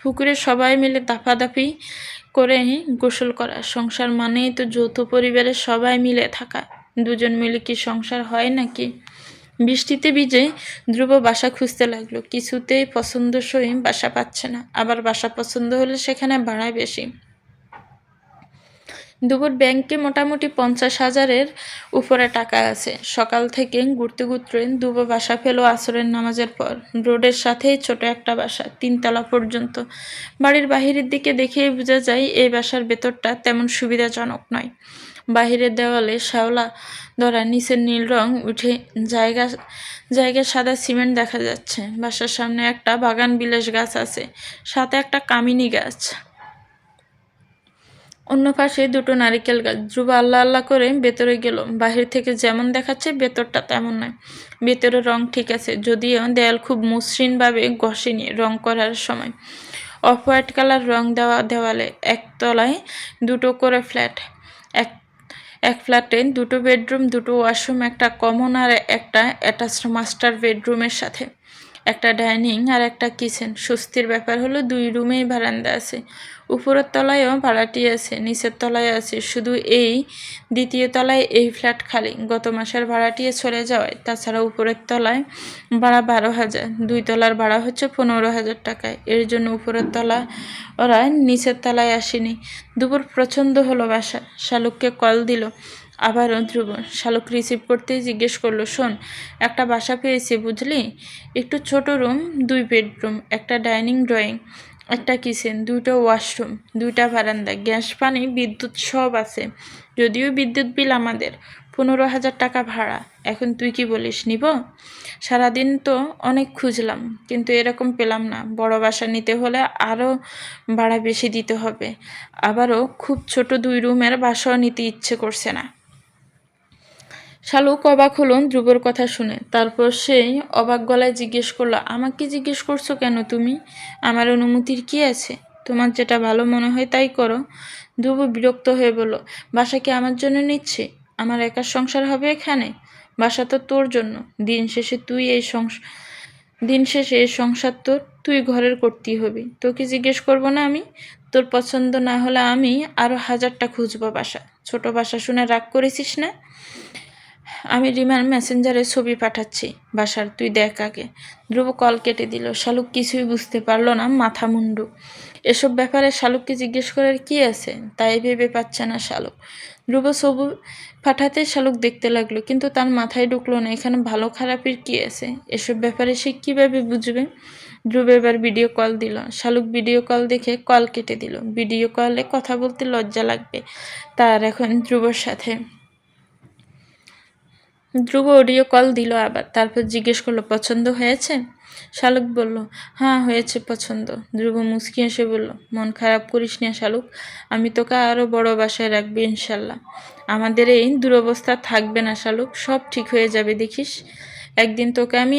পুকুরে সবাই মিলে দাপাদাপি করে গোসল করা। সংসার মানেই তো যৌথ পরিবারের সবাই মিলে থাকা। দুজন মিলে কি সংসার হয় নাকি? বৃষ্টিতে ভিজে ধ্রুব বাসা খুঁজতে লাগলো। কিছুতেই পছন্দসই বাসা পাচ্ছে না, আবার বাসা পছন্দ হলে সেখানে ভাড়া বেশি। দুপুর ব্যাংকে মোটামুটি 50,000-এর উপরে টাকা আছে। সকাল থেকে ঘুরতে ঘুরতে দুব বাসা পেল আসরের নামাজের পর। রোডের সাথেই ছোট একটা বাসা, 3 তলা পর্যন্ত। বাড়ির বাহিরের দিকে দেখেই বোঝা যায় এই বাসার ভেতরটা তেমন সুবিধাজনক নয়। বাহিরের দেওয়ালে শ্যাওলা ধরা, নিচের নীল রং উঠে জায়গায় সাদা সিমেন্ট দেখা যাচ্ছে। বাসার সামনে একটা বাগান বিলাস গাছ আছে, সাথে একটা কামিনী গাছ। অন্য পাশে 2টো নারিকেল গাছ। ধ্রুব আল্লাহ আল্লাহ করে ভেতরে গেল। বাহির থেকে যেমন দেখাচ্ছে ভেতরটা তেমন নয়। ভেতরের রং ঠিক আছে, যদিও দেয়াল খুব মসৃণভাবে ঘষেনি রং করার সময়। অফ হোয়াইট কালার রং দেওয়া দেওয়ালে। একতলায় 2টো করে ফ্ল্যাট। এক ফ্ল্যাটে 2টো বেডরুম, 2টো ওয়াশরুম, একটা কমন আর একটা অ্যাটাচড মাস্টার বেডরুমের সাথে একটা ডাইনিং আর একটা কিচেন। স্বস্তির ব্যাপার হলো 2 রুমেই বারান্দা আছে। উপরের তলায়ও ভাড়াটি আছে, নিচের তলায় আছে শুধু এই 2য় তলায় এই ফ্ল্যাট খালি, গত মাসের ভাড়াটিয়ে চলে যাওয়ায়। তাছাড়া উপরের তলায় ভাড়া 12,000, 2 তলার ভাড়া হচ্ছে 15,000 টাকায়। এর জন্য উপরের তলা ওরা নিচের তলায় আসেনি। দুপুর প্রচণ্ড হলো বাসা। শালুককে কল দিল আবারও ধ্রুব। শালুক রিসিভ করতেই জিজ্ঞেস করলো, শোন, একটা বাসা পেয়েছি বুঝলি, একটু ছোট রুম, 2 বেডরুম, একটা ডাইনিং ড্রয়িং, একটা কিচেন, 2টো ওয়াশরুম, 2টা বারান্দা, গ্যাস পানি বিদ্যুৎ সব আছে। যদিও বিদ্যুৎ বিল আমাদের, 15,000 টাকা ভাড়া। এখন তুই কি বলিস, নিব? সারাদিন তো অনেক খুঁজলাম, কিন্তু এরকম পেলাম না। বড় বাসা নিতে হলে আরও ভাড়া বেশি দিতে হবে। আবারও খুব ছোট 2 রুমের বাসাও নিতে ইচ্ছে করছে না। শালুক অবাক হলো ধ্রুবর কথা শুনে। তারপর সেই অবাক গলায় জিজ্ঞেস করলো, আমাকে জিজ্ঞেস করছো কেন তুমি? আমার অনুমতির কি আছে? তোমার যেটা ভালো মনে হয় তাই করো। ধ্রুব বিরক্ত হয়ে বলল, বাসা কি আমার জন্য নিচ্ছে? আমার একার সংসার হবে এখানে? বাসা তো তোর জন্য। দিন শেষে এই সংসার তোর, তুই ঘরের করতেই হবি। তোকে জিজ্ঞেস করবো না আমি? তোর পছন্দ না হলে আমি আরও 1000টা খুঁজবো বাসা। ছোট বাসা শুনে রাগ করেছিস না? আমি রিমার মেসেঞ্জারে ছবি পাঠাচ্ছি বাসার, তুই দেখ আগে। ধ্রুব কল কেটে দিল। শালুক কিছুই বুঝতে পারলো না, মাথা মুন্ডু। এসব ব্যাপারে শালুককে জিজ্ঞেস করার কি আছে তাই ভেবে পাচ্ছে না শালুক। ধ্রুব ছবি পাঠাতে শালুক দেখতে লাগলো, কিন্তু তার মাথায় ঢুকলো না এখানে ভালো খারাপের কি আছে। এসব ব্যাপারে সে কীভাবে বুঝবে? ধ্রুব এবার ভিডিও কল দিল। শালুক ভিডিও কল দেখে কল কেটে দিল। ভিডিও কলে কথা বলতে লজ্জা লাগবে তার এখন ধ্রুবর সাথে। ধ্রুব অডিও কল দিল আবার। তারপর জিজ্ঞেস করলো, পছন্দ হয়েছে? শালুক বলল, হ্যাঁ হয়েছে পছন্দ। ধ্রুব মুচকি এসে বলল, মন খারাপ করিস না শালুক, আমি তোকে আরও বড় বাসায় রাখবো ইনশাল্লাহ। আমাদের এই দুরবস্থা থাকবে না শালুক, সব ঠিক হয়ে যাবে দেখিস। একদিন তোকে আমি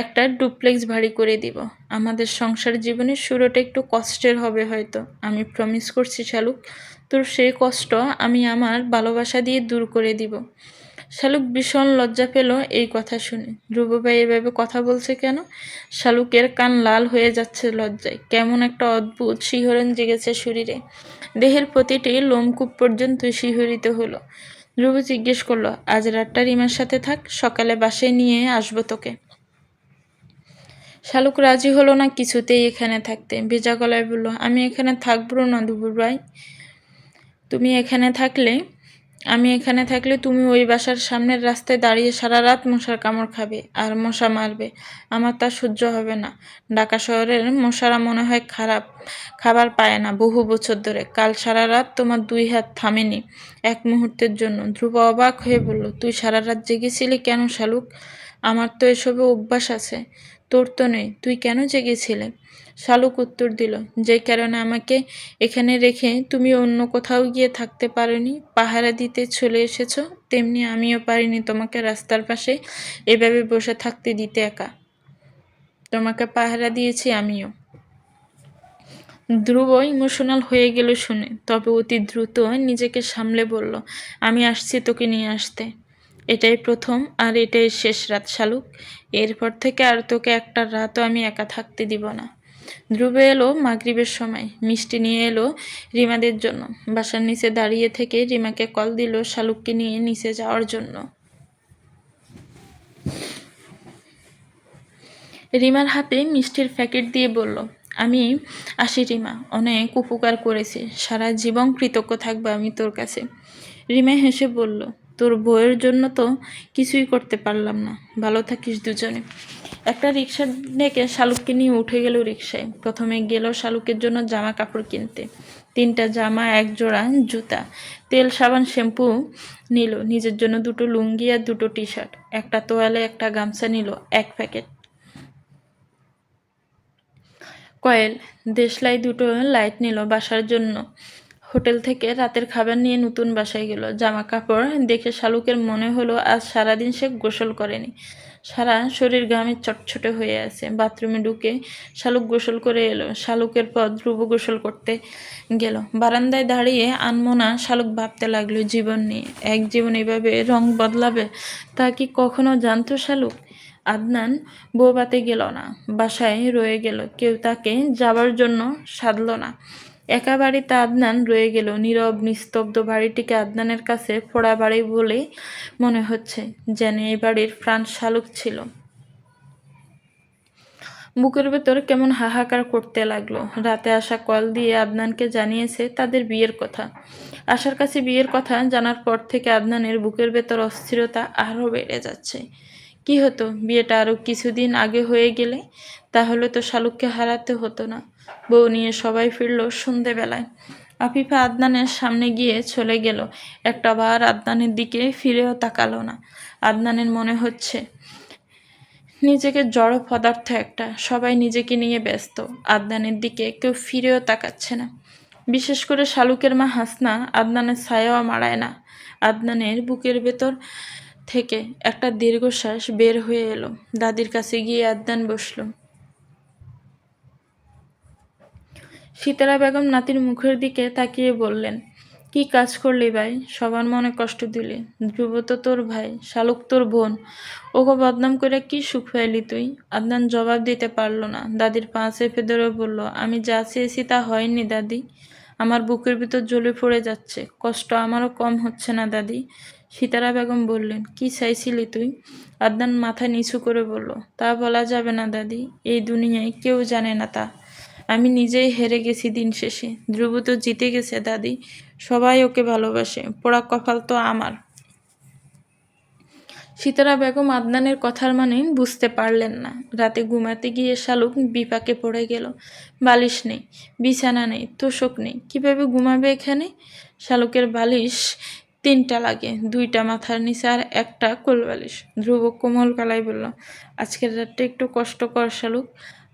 একটা ডুপ্লেক্স ভাড়ি করে দিব। আমাদের সংসার জীবনের শুরুটা একটু কষ্টের হবে হয়তো, আমি প্রমিস করছি শালুক। তোর সেই কষ্ট আমি আমার ভালোবাসা দিয়ে দূর করে দিব। শালুক ভীষণ লজ্জা পেল এই কথা শুনে। ধ্রুব ভাই এভাবে কথা বলছে কেন? শালুকের কান লাল হয়ে যাচ্ছে লজ্জায়। কেমন একটা অদ্ভুত শিহরণ জেগেছে শরীরে। দেহের প্রতিটি লোমকূপ পর্যন্ত শিহরিত হলো। ধ্রুব জিজ্ঞেস করলো, আজ রাতটা রিমার সাথে থাক, সকালে বাসায় নিয়ে আসবো তোকে। শালুক রাজি হলো না কিছুতেই এখানে থাকতে। ভেজা গলায় বলল, আমি এখানে থাকবো না দুবুর ভাই। আমি এখানে থাকলে তুমি ওই বাসার সামনের রাস্তায় দাঁড়িয়ে সারা রাত মশার কামড় খাবে আর মশা মারবে। আমার তা সহ্য হবে না। ঢাকা শহরের মশারা মনে হয় খাবার পায় না বহু বছর ধরে। কাল সারা রাত তোমার 2 হাত থামেনি এক মুহূর্তের জন্য। ধ্রুব অবাক হয়ে বলল, তুই সারা রাত জেগেছিলি কেন শালুক? আমার তো এসবে অভ্যাস আছে, তোর তো নেই, তুই কেন জেগেছিলে? শালুক উত্তর দিল, যে কারণে আমাকে এখানে রেখে তুমি অন্য কোথাও গিয়ে থাকতে পারোনি, পাহারা দিতে চলে এসেছো, তেমনি আমিও পারিনি তোমাকে রাস্তার পাশে এভাবে বসে থাকতে দিতে একা। তোমাকে পাহারা দিয়েছি আমিও। ধ্রুব ইমোশনাল হয়ে গেল শুনে, তবে অতি দ্রুত নিজেকে সামলে বলল, আমি আসছি তোকে নিয়ে আসতে। এটাই প্রথম আর এটাই শেষ রাত শালুক। এরপর থেকে আর তোকে একটা রাতও আমি একা থাকতে দিব না। ধ্রুব এলো মাগরিবের সময়, মিষ্টি নিয়ে এলো রিমাদের জন্য। বাসার নিচে দাঁড়িয়ে থেকে রিমাকে কল দিল শালুককে নিয়ে নিচে যাওয়ার জন্য। রিমার হাতে মিষ্টির প্যাকেট দিয়ে বলল, আমি আসি রিমা, অনেক উপকার করেছি, সারা জীবন কৃতজ্ঞ থাকবো আমি তোর কাছে। রিমা হেসে বলল, তোর বউয়ের জন্য তো কিছুই করতে পারলাম না, ভালো থাকিস দুজনে। একটা রিক্সা ডেকে শালুককে নিয়ে উঠে গেল রিক্সায়। প্রথমে গেল শালুকের জন্য জামা কাপড় কিনতে। 3টা জামা, 1 জোড়া জুতা, তেল, সাবান, শ্যাম্পু নিল। নিজের জন্য 2টো লুঙ্গি আর 2টো টি-শার্ট, একটা তোয়ালে, একটা গামছা নিল 1 প্যাকেট। কয়েল, দেশলাই 2টো লাইট নিল বাসার জন্য। হোটেল থেকে রাতের খাবার নিয়ে নতুন বাসায় গেল। জামা কাপড় দেখে শালুকের মনে হলো আজ সারাদিন সে গোসল করেনি, সারা শরীর ঘামে চটচটে হয়ে আছে। বাথরুমে ঢুকে শালুক গোসল করে এলো। শালুকের পর ধ্রুব গোসল করতে গেল। বারান্দায় দাঁড়িয়ে আনমনা শালুক ভাবতে লাগলো জীবন নিয়ে। এক জীবন এভাবে রং বদলাবে তা কি কখনো জানতো শালুক? আদনান বউভাতে গেল না, বাসায় রয়ে গেল। কেউ তাকে যাবার জন্য সাধল না। একা বাড়িতে আদনান রয়ে গেল। নীরব নিস্তব্ধ বাড়িটিকে আদনানের কাছে পোড়া বাড়ি বলে মনে হচ্ছে, যেন এই বাড়ির প্রাণ শালুক ছিল। বুকের ভেতর কেমন হাহাকার করতে লাগলো। রাতে আশা কল দিয়ে আদনানকে জানিয়েছে তাদের বিয়ের কথা। আশার কাছে বিয়ের কথা জানার পর থেকে আদনানের বুকের ভেতর অস্থিরতা আরও বেড়ে যাচ্ছে। কি হতো বিয়েটা আরও কিছুদিন আগে হয়ে গেলে? তাহলে তো শালুককে হারাতে হতো না। বউ নিয়ে সবাই ফিরল সন্ধেবেলায়। আফিফা আদনানের সামনে গিয়ে চলে গেল। একটা বার আদনানের দিকে ফিরেও তাকালো না। আদনানের মনে হচ্ছে নিজেকে জড় পদার্থ একটা, সবাই নিজেকে নিয়ে ব্যস্ত। আদনানের দিকে কেউ ফিরেও তাকাচ্ছে না। বিশেষ করে শালুকের মা হাসনা আদনানের ছায়াও মাড়ায় না। আদনানের বুকের ভেতর থেকে একটা দীর্ঘশ্বাস বের হয়ে এলো। দাদির কাছে গিয়ে আদনান বসল। সিতারা বেগম নাতির মুখের দিকে তাকিয়ে বললেন, কি কাজ করলি ভাই, সবার মনে কষ্ট দিলি। ধ্রুব তো তোর ভাই, শালুক তোর বোন, ওকে বদনাম করে কি সুখ পাইলি তুই? আদনান জবাব দিতে পারল না। দাদির পা চেপে ধরে বলল, আমি যা চেয়েছি তা হয়নি দাদি, আমার বুকের ভিতর জ্বলে পড়ে যাচ্ছে, কষ্ট আমারও কম হচ্ছে না দাদি। সিতারা বেগম বললেন, কি চাইছিলি তুই? আদনান মাথা নিচু করে বলল, তা বলা যাবে না দাদি, এই দুনিয়ায় কেউ জানে না তা। আমি নিজেই হেরে গেছি দিন শেষে। ধ্রুব তো জিতে গেছে দাদি, সবাই ওকে ভালোবাসে, পোড়া কপাল তো আমার। সিতারা বেগম আদনানের কথার মানে বুঝতে পারলেন না। রাতে ঘুমাতে গিয়ে শালুক বিপাকে পড়ে গেল। বালিশ নেই, বিছানা নেই, তোষক নেই, কিভাবে ঘুমাবে এখানে? শালুকের বালিশ 3টা লাগে, 2টা মাথার নিচে আর একটা কোলবালিশ। ধ্রুব কোমল গলায় বলল, আজকের রাতটা একটু কষ্ট কর শালুক,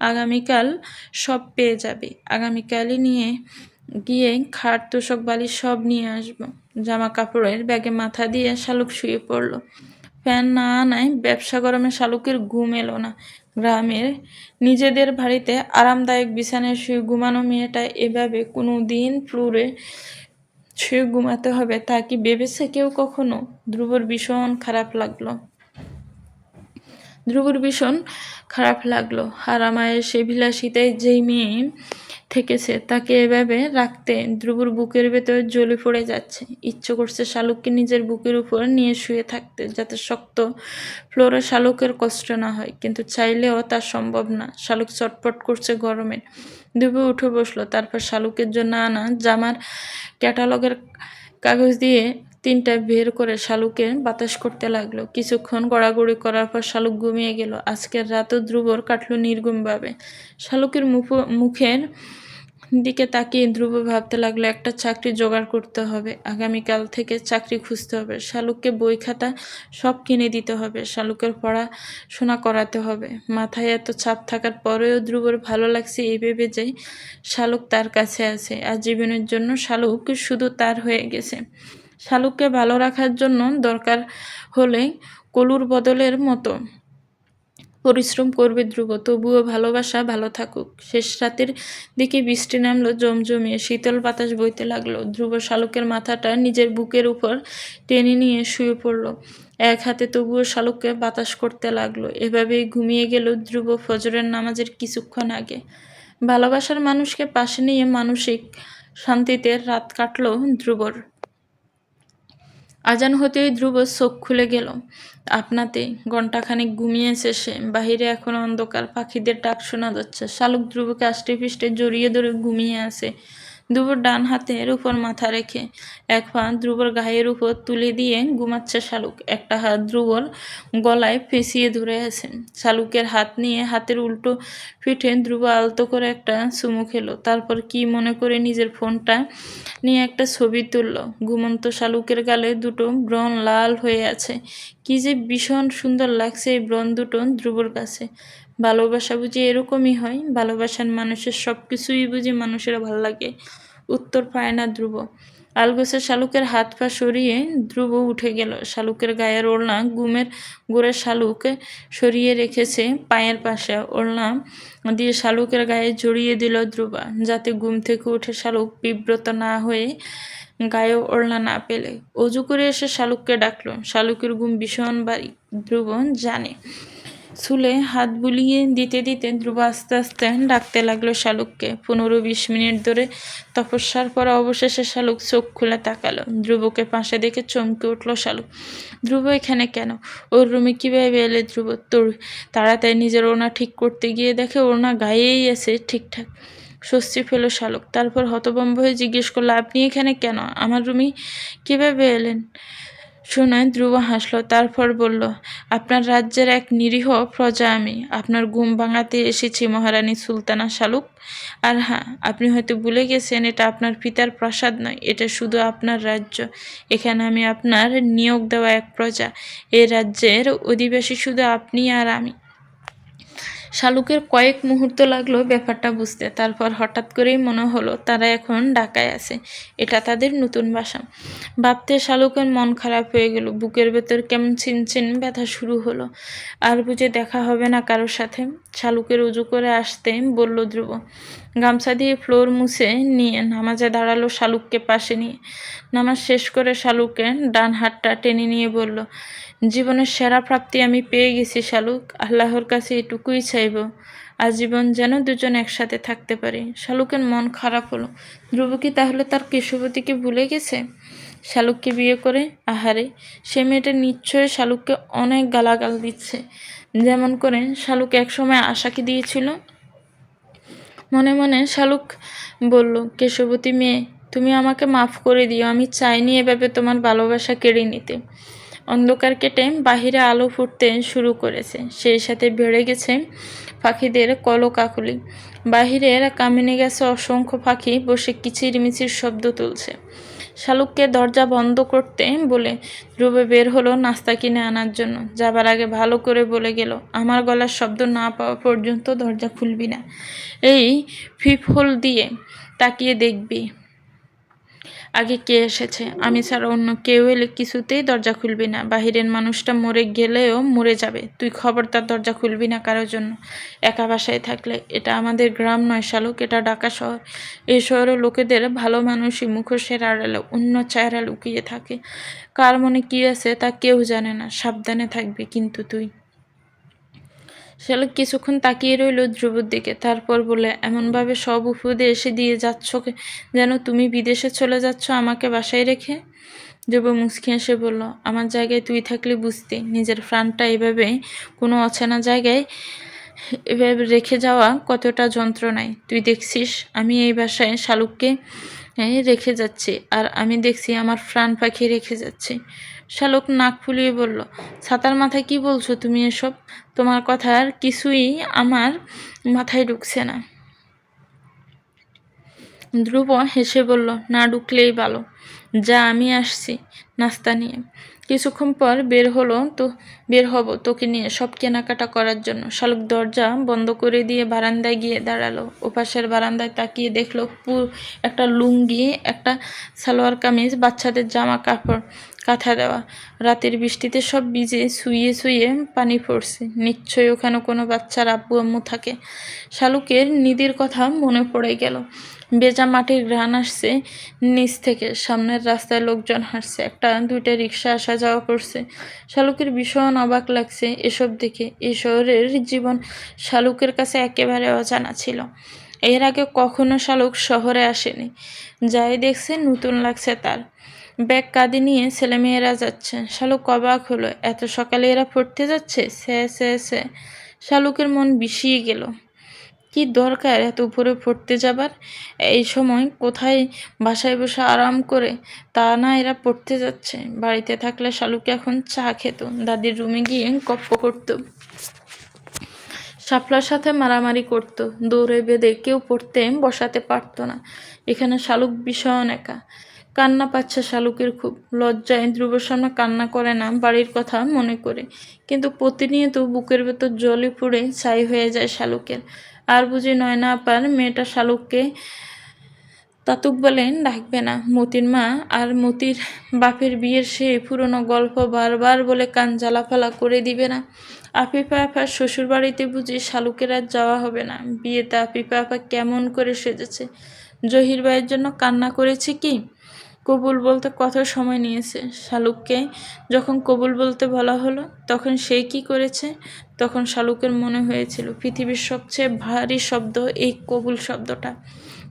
আগামীকাল সব পেয়ে যাবে। আগামীকালই নিয়ে গিয়ে খাট, তোষক, বালিশ সব নিয়ে আসবো। জামা কাপড়ের ব্যাগে মাথা দিয়ে শালুক শুয়ে পড়ল। ফ্যান না আনায় ব্যবসা গরমে শালুকের ঘুম এলো না। গ্রামের নিজেদের বাড়িতে আরামদায়ক বিছানায় শুয়ে ঘুমানো মেয়েটা এভাবে কোনো দিন ফ্লোরে শুয়ে ঘুমাতে হবে তা কি ভেবেছে কেউ কখনো? ধ্রুবর ভীষণ খারাপ লাগলো। হারামায়ের সে বিলাসিতায় যেই মেয়ে থেকেছে তাকে এভাবে রাখতে ধ্রুবর বুকের ভেতর জ্বলে পড়ে যাচ্ছে। ইচ্ছে করছে শালুককে নিজের বুকের উপর নিয়ে শুয়ে থাকতে, যাতে শক্ত ফ্লোরে শালুকের কষ্ট না হয়, কিন্তু চাইলেও তা সম্ভব না। শালুক চটপট করছে গরমে। ধ্রুব উঠে বসলো। তারপর শালুকের জন্য আনা জামার ক্যাটালগের কাগজ দিয়ে 3টা বের করে শালুকে বাতাস করতে লাগলো। কিছুক্ষণ গড়াগড়ি করার পর শালুক ঘুমিয়ে গেল। আজকের রাতও ধ্রুবর কাটল নির্ঘুমভাবে। শালুকের মুখের দিকে তাকিয়ে ধ্রুব ভাবতে লাগলো, একটা চাকরি জোগাড় করতে হবে, আগামীকাল থেকে চাকরি খুঁজতে হবে, শালুককে বই খাতা সব কিনে দিতে হবে, শালুকের পড়াশোনা করাতে হবে। মাথায় এত চাপ থাকার পরেও ধ্রুবর ভালো লাগছে এই ভেবে যে শালুক তার কাছে আছে, আর জীবনের জন্য শালুক শুধু তার হয়ে গেছে। শালুককে ভালো রাখার জন্য দরকার হলে কলুর বদলের মতো পরিশ্রম করবে ধ্রুব, তবুও ভালোবাসা ভালো থাকুক। শেষ রাতের দিকে বৃষ্টি নামলো জমজমিয়ে, শীতল বাতাস বইতে লাগলো। ধ্রুব শালুকের মাথাটা নিজের বুকের উপর টেনে নিয়ে শুয়ে পড়ল, এক হাতে তবুও শালুককে বাতাস করতে লাগলো। এভাবেই ঘুমিয়ে গেল ধ্রুব ফজরের নামাজের কিছুক্ষণ আগে। ভালোবাসার মানুষকে পাশে নিয়ে মানসিক শান্তিতে রাত কাটলো ধ্রুবর। আজান হতেই ধ্রুব চোখ খুলে গেল আপনাতেই। ঘণ্টাখানিক ঘুমিয়েছে সে। বাহিরে এখনো অন্ধকার, পাখিদের ডাক শোনা যাচ্ছে। শালুক ধ্রুবকে আষ্টে পৃষ্ঠে জড়িয়ে ধরে ঘুমিয়ে আছে, ধ্রুবর ডান হাতের উপর মাথা রেখে। এক পা ধ্রুবর গায়ের উপর তুলে দিয়ে ঘুমাচ্ছে শালুক, একটা হাত ধ্রুবর গলায় পেঁচিয়ে ধরে আছে। শালুকের হাত নিয়ে হাতের উল্টো পিঠে ধ্রুব আলতো করে একটা চুমু খেলো, তারপর কি মনে করে নিজের ফোনটা নিয়ে একটা ছবি তুলল। ঘুমন্ত শালুকের গালে দুটো ব্রণ লাল হয়ে আছে, কি যে ভীষণ সুন্দর লাগছে এই ব্রণ দুটো ধ্রুবর কাছে। ভালোবাসা বুঝি এরকমই হয়? ভালোবাসার মানুষের সব কিছুই বুঝি মানুষের ভালো লাগে? উত্তর পায় না ধ্রুব। আলগোছে শালুকের হাত পা সরিয়ে ধ্রুব উঠে গেল। শালুকের গায়ের ওড়না ঘুমের ঘুরে শালুক সরিয়ে রেখেছে পায়ের পাশে। ওড়না দিয়ে শালুকের গায়ে জড়িয়ে দিল ধ্রুবা, যাতে ঘুম থেকে উঠে শালুক বিব্রত না হয়ে গায়ে ওড়না না পেলে। অজু করে এসে শালুককে ডাকলো। শালুকের ঘুম ভীষণ ভারী, ধ্রুব জানে। চুলে হাত বুলিয়ে দিতে দিতে ধ্রুব আস্তে আস্তে ডাকতে লাগলো শালুককে। 15-20 মিনিট ধরে তপস্যার পর অবশেষে শালুক চোখ খুলে তাকালো। ধ্রুবকে পাশে দেখে চমকে উঠলো শালুক। ধ্রুব এখানে কেন? ওর রুমে কিভাবে এলে ধ্রুব? তোর তাড়াতাড়ি নিজের ওড়না ঠিক করতে গিয়ে দেখে ওড়না গায়েই আছে ঠিকঠাক। স্বস্তি পেল শালুক। তারপর হতভম্ব হয়ে জিজ্ঞেস করলো, আপনি এখানে কেন? আমার রুমে কিভাবে এলেন? শুনে ধ্রুব হাসল, তারপর বলল, আপনার রাজ্যের এক নিরীহ প্রজা আমি। আপনার ঘুম ভাঙাতে এসেছি মহারানী সুলতানা শালুক। আর হ্যাঁ, আপনি হয়তো ভুলে গেছেন, এটা আপনার পিতার প্রাসাদ নয়, এটা শুধু আপনার রাজ্য। এখানে আমি আপনার নিয়োগ দেওয়া এক প্রজা। এই রাজ্যের অধিবাসী শুধু আপনি আর আমি। শালুকের কয়েক মুহূর্ত লাগলো ব্যাপারটা বুঝতে। তারপর হঠাৎ করেই মনে হলো তারা এখন ঢাকায় আছে, এটা তাদের নতুন বাসা। ভাবতে শালুকের মন খারাপ হয়ে গেল, বুকের ভেতর কেমন চিনচিন ব্যথা শুরু হলো। আর বুঝে দেখা হবে না কারোর সাথে? শালুকের উজু করে আসতে বলল ধ্রুব। গামছা দিয়ে ফ্লোর মুছে নিয়ে নামাজে দাঁড়ালো শালুককে পাশে নিয়ে। নামাজ শেষ করে শালুকের ডান হাতটা টেনে নিয়ে বলল, জীবনের সেরা প্রাপ্তি আমি পেয়ে গেছি শালুক। আল্লাহর কাছে এটুকুই চাইব, আজীবন যেন দুজন একসাথে থাকতে পারি। শালুকের মন খারাপ হলো। ধ্রুব কি তাহলে তার কেশবতীকে ভুলে গেছে? শালুককে বিয়ে করে? আহারে, সে মেয়েটা নিশ্চয়ই শালুককে অনেক গালাগাল দিচ্ছে, যেমন করে শালুক একসময় আশাকে দিয়েছিল। মনে মনে শালুক বলল, কেশবতী মেয়ে, তুমি আমাকে মাফ করে দিও, আমি চাইনি এভাবে তোমার ভালোবাসা কেড়ে নিতে। অন্ধকার কেটে বাহিরে আলো ফুটতে শুরু করেছে, সেই সাথে বেড়ে গেছে পাখিদের কলকাকলি। বাহিরের কামিনে গেছে অসংখ্য পাখি বসে কিচিরমিচির শব্দ তুলছে। শালুককে দরজা বন্ধ করতে বলে ধ্রুব বের হলো নাস্তা কিনে আনার জন্য। যাবার আগে ভালো করে বলে গেল, আমার গলার শব্দ না পাওয়া পর্যন্ত দরজা খুলবি না। এই ফিফহোল দিয়ে তাকিয়ে দেখবি আগে কে এসেছে। আমি ছাড়া অন্য কেউ এলে কিছুতেই দরজা খুলবি না। বাহিরের মানুষটা মরে গেলেও মরে যাবে, তুই খবরদার দরজা খুলবি না কারোর জন্য, একা বাসায় থাকলে। এটা আমাদের গ্রাম নয় শালুক, এটা ঢাকা শহর। এই শহরের লোকেদের ভালো মানুষই মুখোশের আড়ালে অন্য চেহারা লুকিয়ে থাকে। কার মনে কি আছে তা কেউ জানে না, সাবধানে থাকবি কিন্তু তুই। শালুক কিছুক্ষণ তাকিয়ে রইল ধ্রুবর দিকে, তারপর বলে, এমনভাবে সব উপদেশ দিয়ে যাচ্ছ যেন তুমি বিদেশে চলে যাচ্ছ আমাকে বাসায় রেখে। ধ্রুব মুচকি হেসে বলল, আমার জায়গায় তুই থাকলে বুঝতি, নিজের প্রাণটা এভাবে কোনো অচেনা জায়গায় এভাবে রেখে যাওয়া কতটা যন্ত্রণায়। তুই দেখছিস আমি এই বাসায় শালুককে রেখে যাচ্ছি, আর আমি দেখছি আমার প্রাণ পাখি রেখে যাচ্ছি। শালুক নাক ফুলিয়ে বলল, ছাতার মাথায় কি বলছো তুমি এসব? তোমার কথার কিছুই আমার মাথায় ঢুকছে না। ধ্রুব হেসে বলল, না ঢুকলেই ভালো। যা, আমি আসছি নাস্তা নিয়ে। কিছুক্ষণ পর বের হব তোকে নিয়ে সব কেনাকাটা করার জন্য। শালুক দরজা বন্ধ করে দিয়ে বারান্দায় গিয়ে দাঁড়ালো। ওপাশের বারান্দায় তাকিয়ে দেখলো একটা লুঙ্গি, একটা সালোয়ার কামিজ, বাচ্চাদের জামা কাপড় কাঁথা দেওয়া। রাতের বৃষ্টিতে সব ভিজে শুয়ে শুয়ে পানি পড়ছে। নিশ্চয়ই ওখানে কোনো বাচ্চার আব্বু আম্মু থাকে। শালুকের নিধির কথা মনে পড়ে গেল। ভেজা মাটির ঘ্রাণ আসছে নিচ থেকে। সামনের রাস্তায় লোকজন হাঁটছে, দুইটা রিক্সা আসা যাওয়া করছে। শালুকের ভীষণ অবাক লাগছে এসব দেখে। এই শহরের জীবন শালুকের কাছে একেবারে অজানা ছিল। এর আগে কখনো শালুক শহরে আসেনি। যাই দেখছে নতুন লাগছে তার। ব্যাগ কাঁধে নিয়ে ছেলেমেয়েরা যাচ্ছে। শালুক অবাক হলো, এত সকালে এরা পড়তে যাচ্ছে? সে শালুকের মন বিষিয়ে গেল। কি দরকার এত উপরে পড়তে যাবার? এই সময় কোথায় বাসায় বসে আরাম করে, তা না এরা পড়তে যাচ্ছে। বাড়িতে থাকলে শালুকে এখন চা খেত, দাদির রুমে গিয়ে গপ্প করত, শাপলার সাথে মারামারি করত, দৌড়ে বেঁধে কেউ পড়তে বসাতে পারত না। এখানে শালুক ভীষণ একা। কান্না পাচ্ছে শালুকের খুব। লজ্জায় ধ্রুবর সামনে কান্না করে না বাড়ির কথা মনে করে, কিন্তু প্রতিনিয়ত বুকের ভেতর জলে পড়ে ছাই হয়ে যায় শালুকের। আর বুঝি নয়না আপার মেয়েটা শালুককে তাতুক বলেন ডাকবে না। মতির মা আর মতির বাপের বিয়ের সেই পুরনো গল্প বারবার বলে কান জ্বালাফালা করে দিবে না। আফিফা আপার শ্বশুর বাড়িতে বুঝি শালুকের আর যাওয়া হবে না। বিয়েতে আফিফা আপা কেমন করে সেজেছে। জহির ভাইয়ের জন্য কান্না করেছে কি? কবুল বলতে কত সময় নিয়েছে। শালুককে যখন কবুল বলতে বলা হলো তখন সে কি করেছে? তখন শালুকের মনে হয়েছিল পৃথিবীর সবচেয়ে ভারী শব্দ এই কবুল শব্দটা।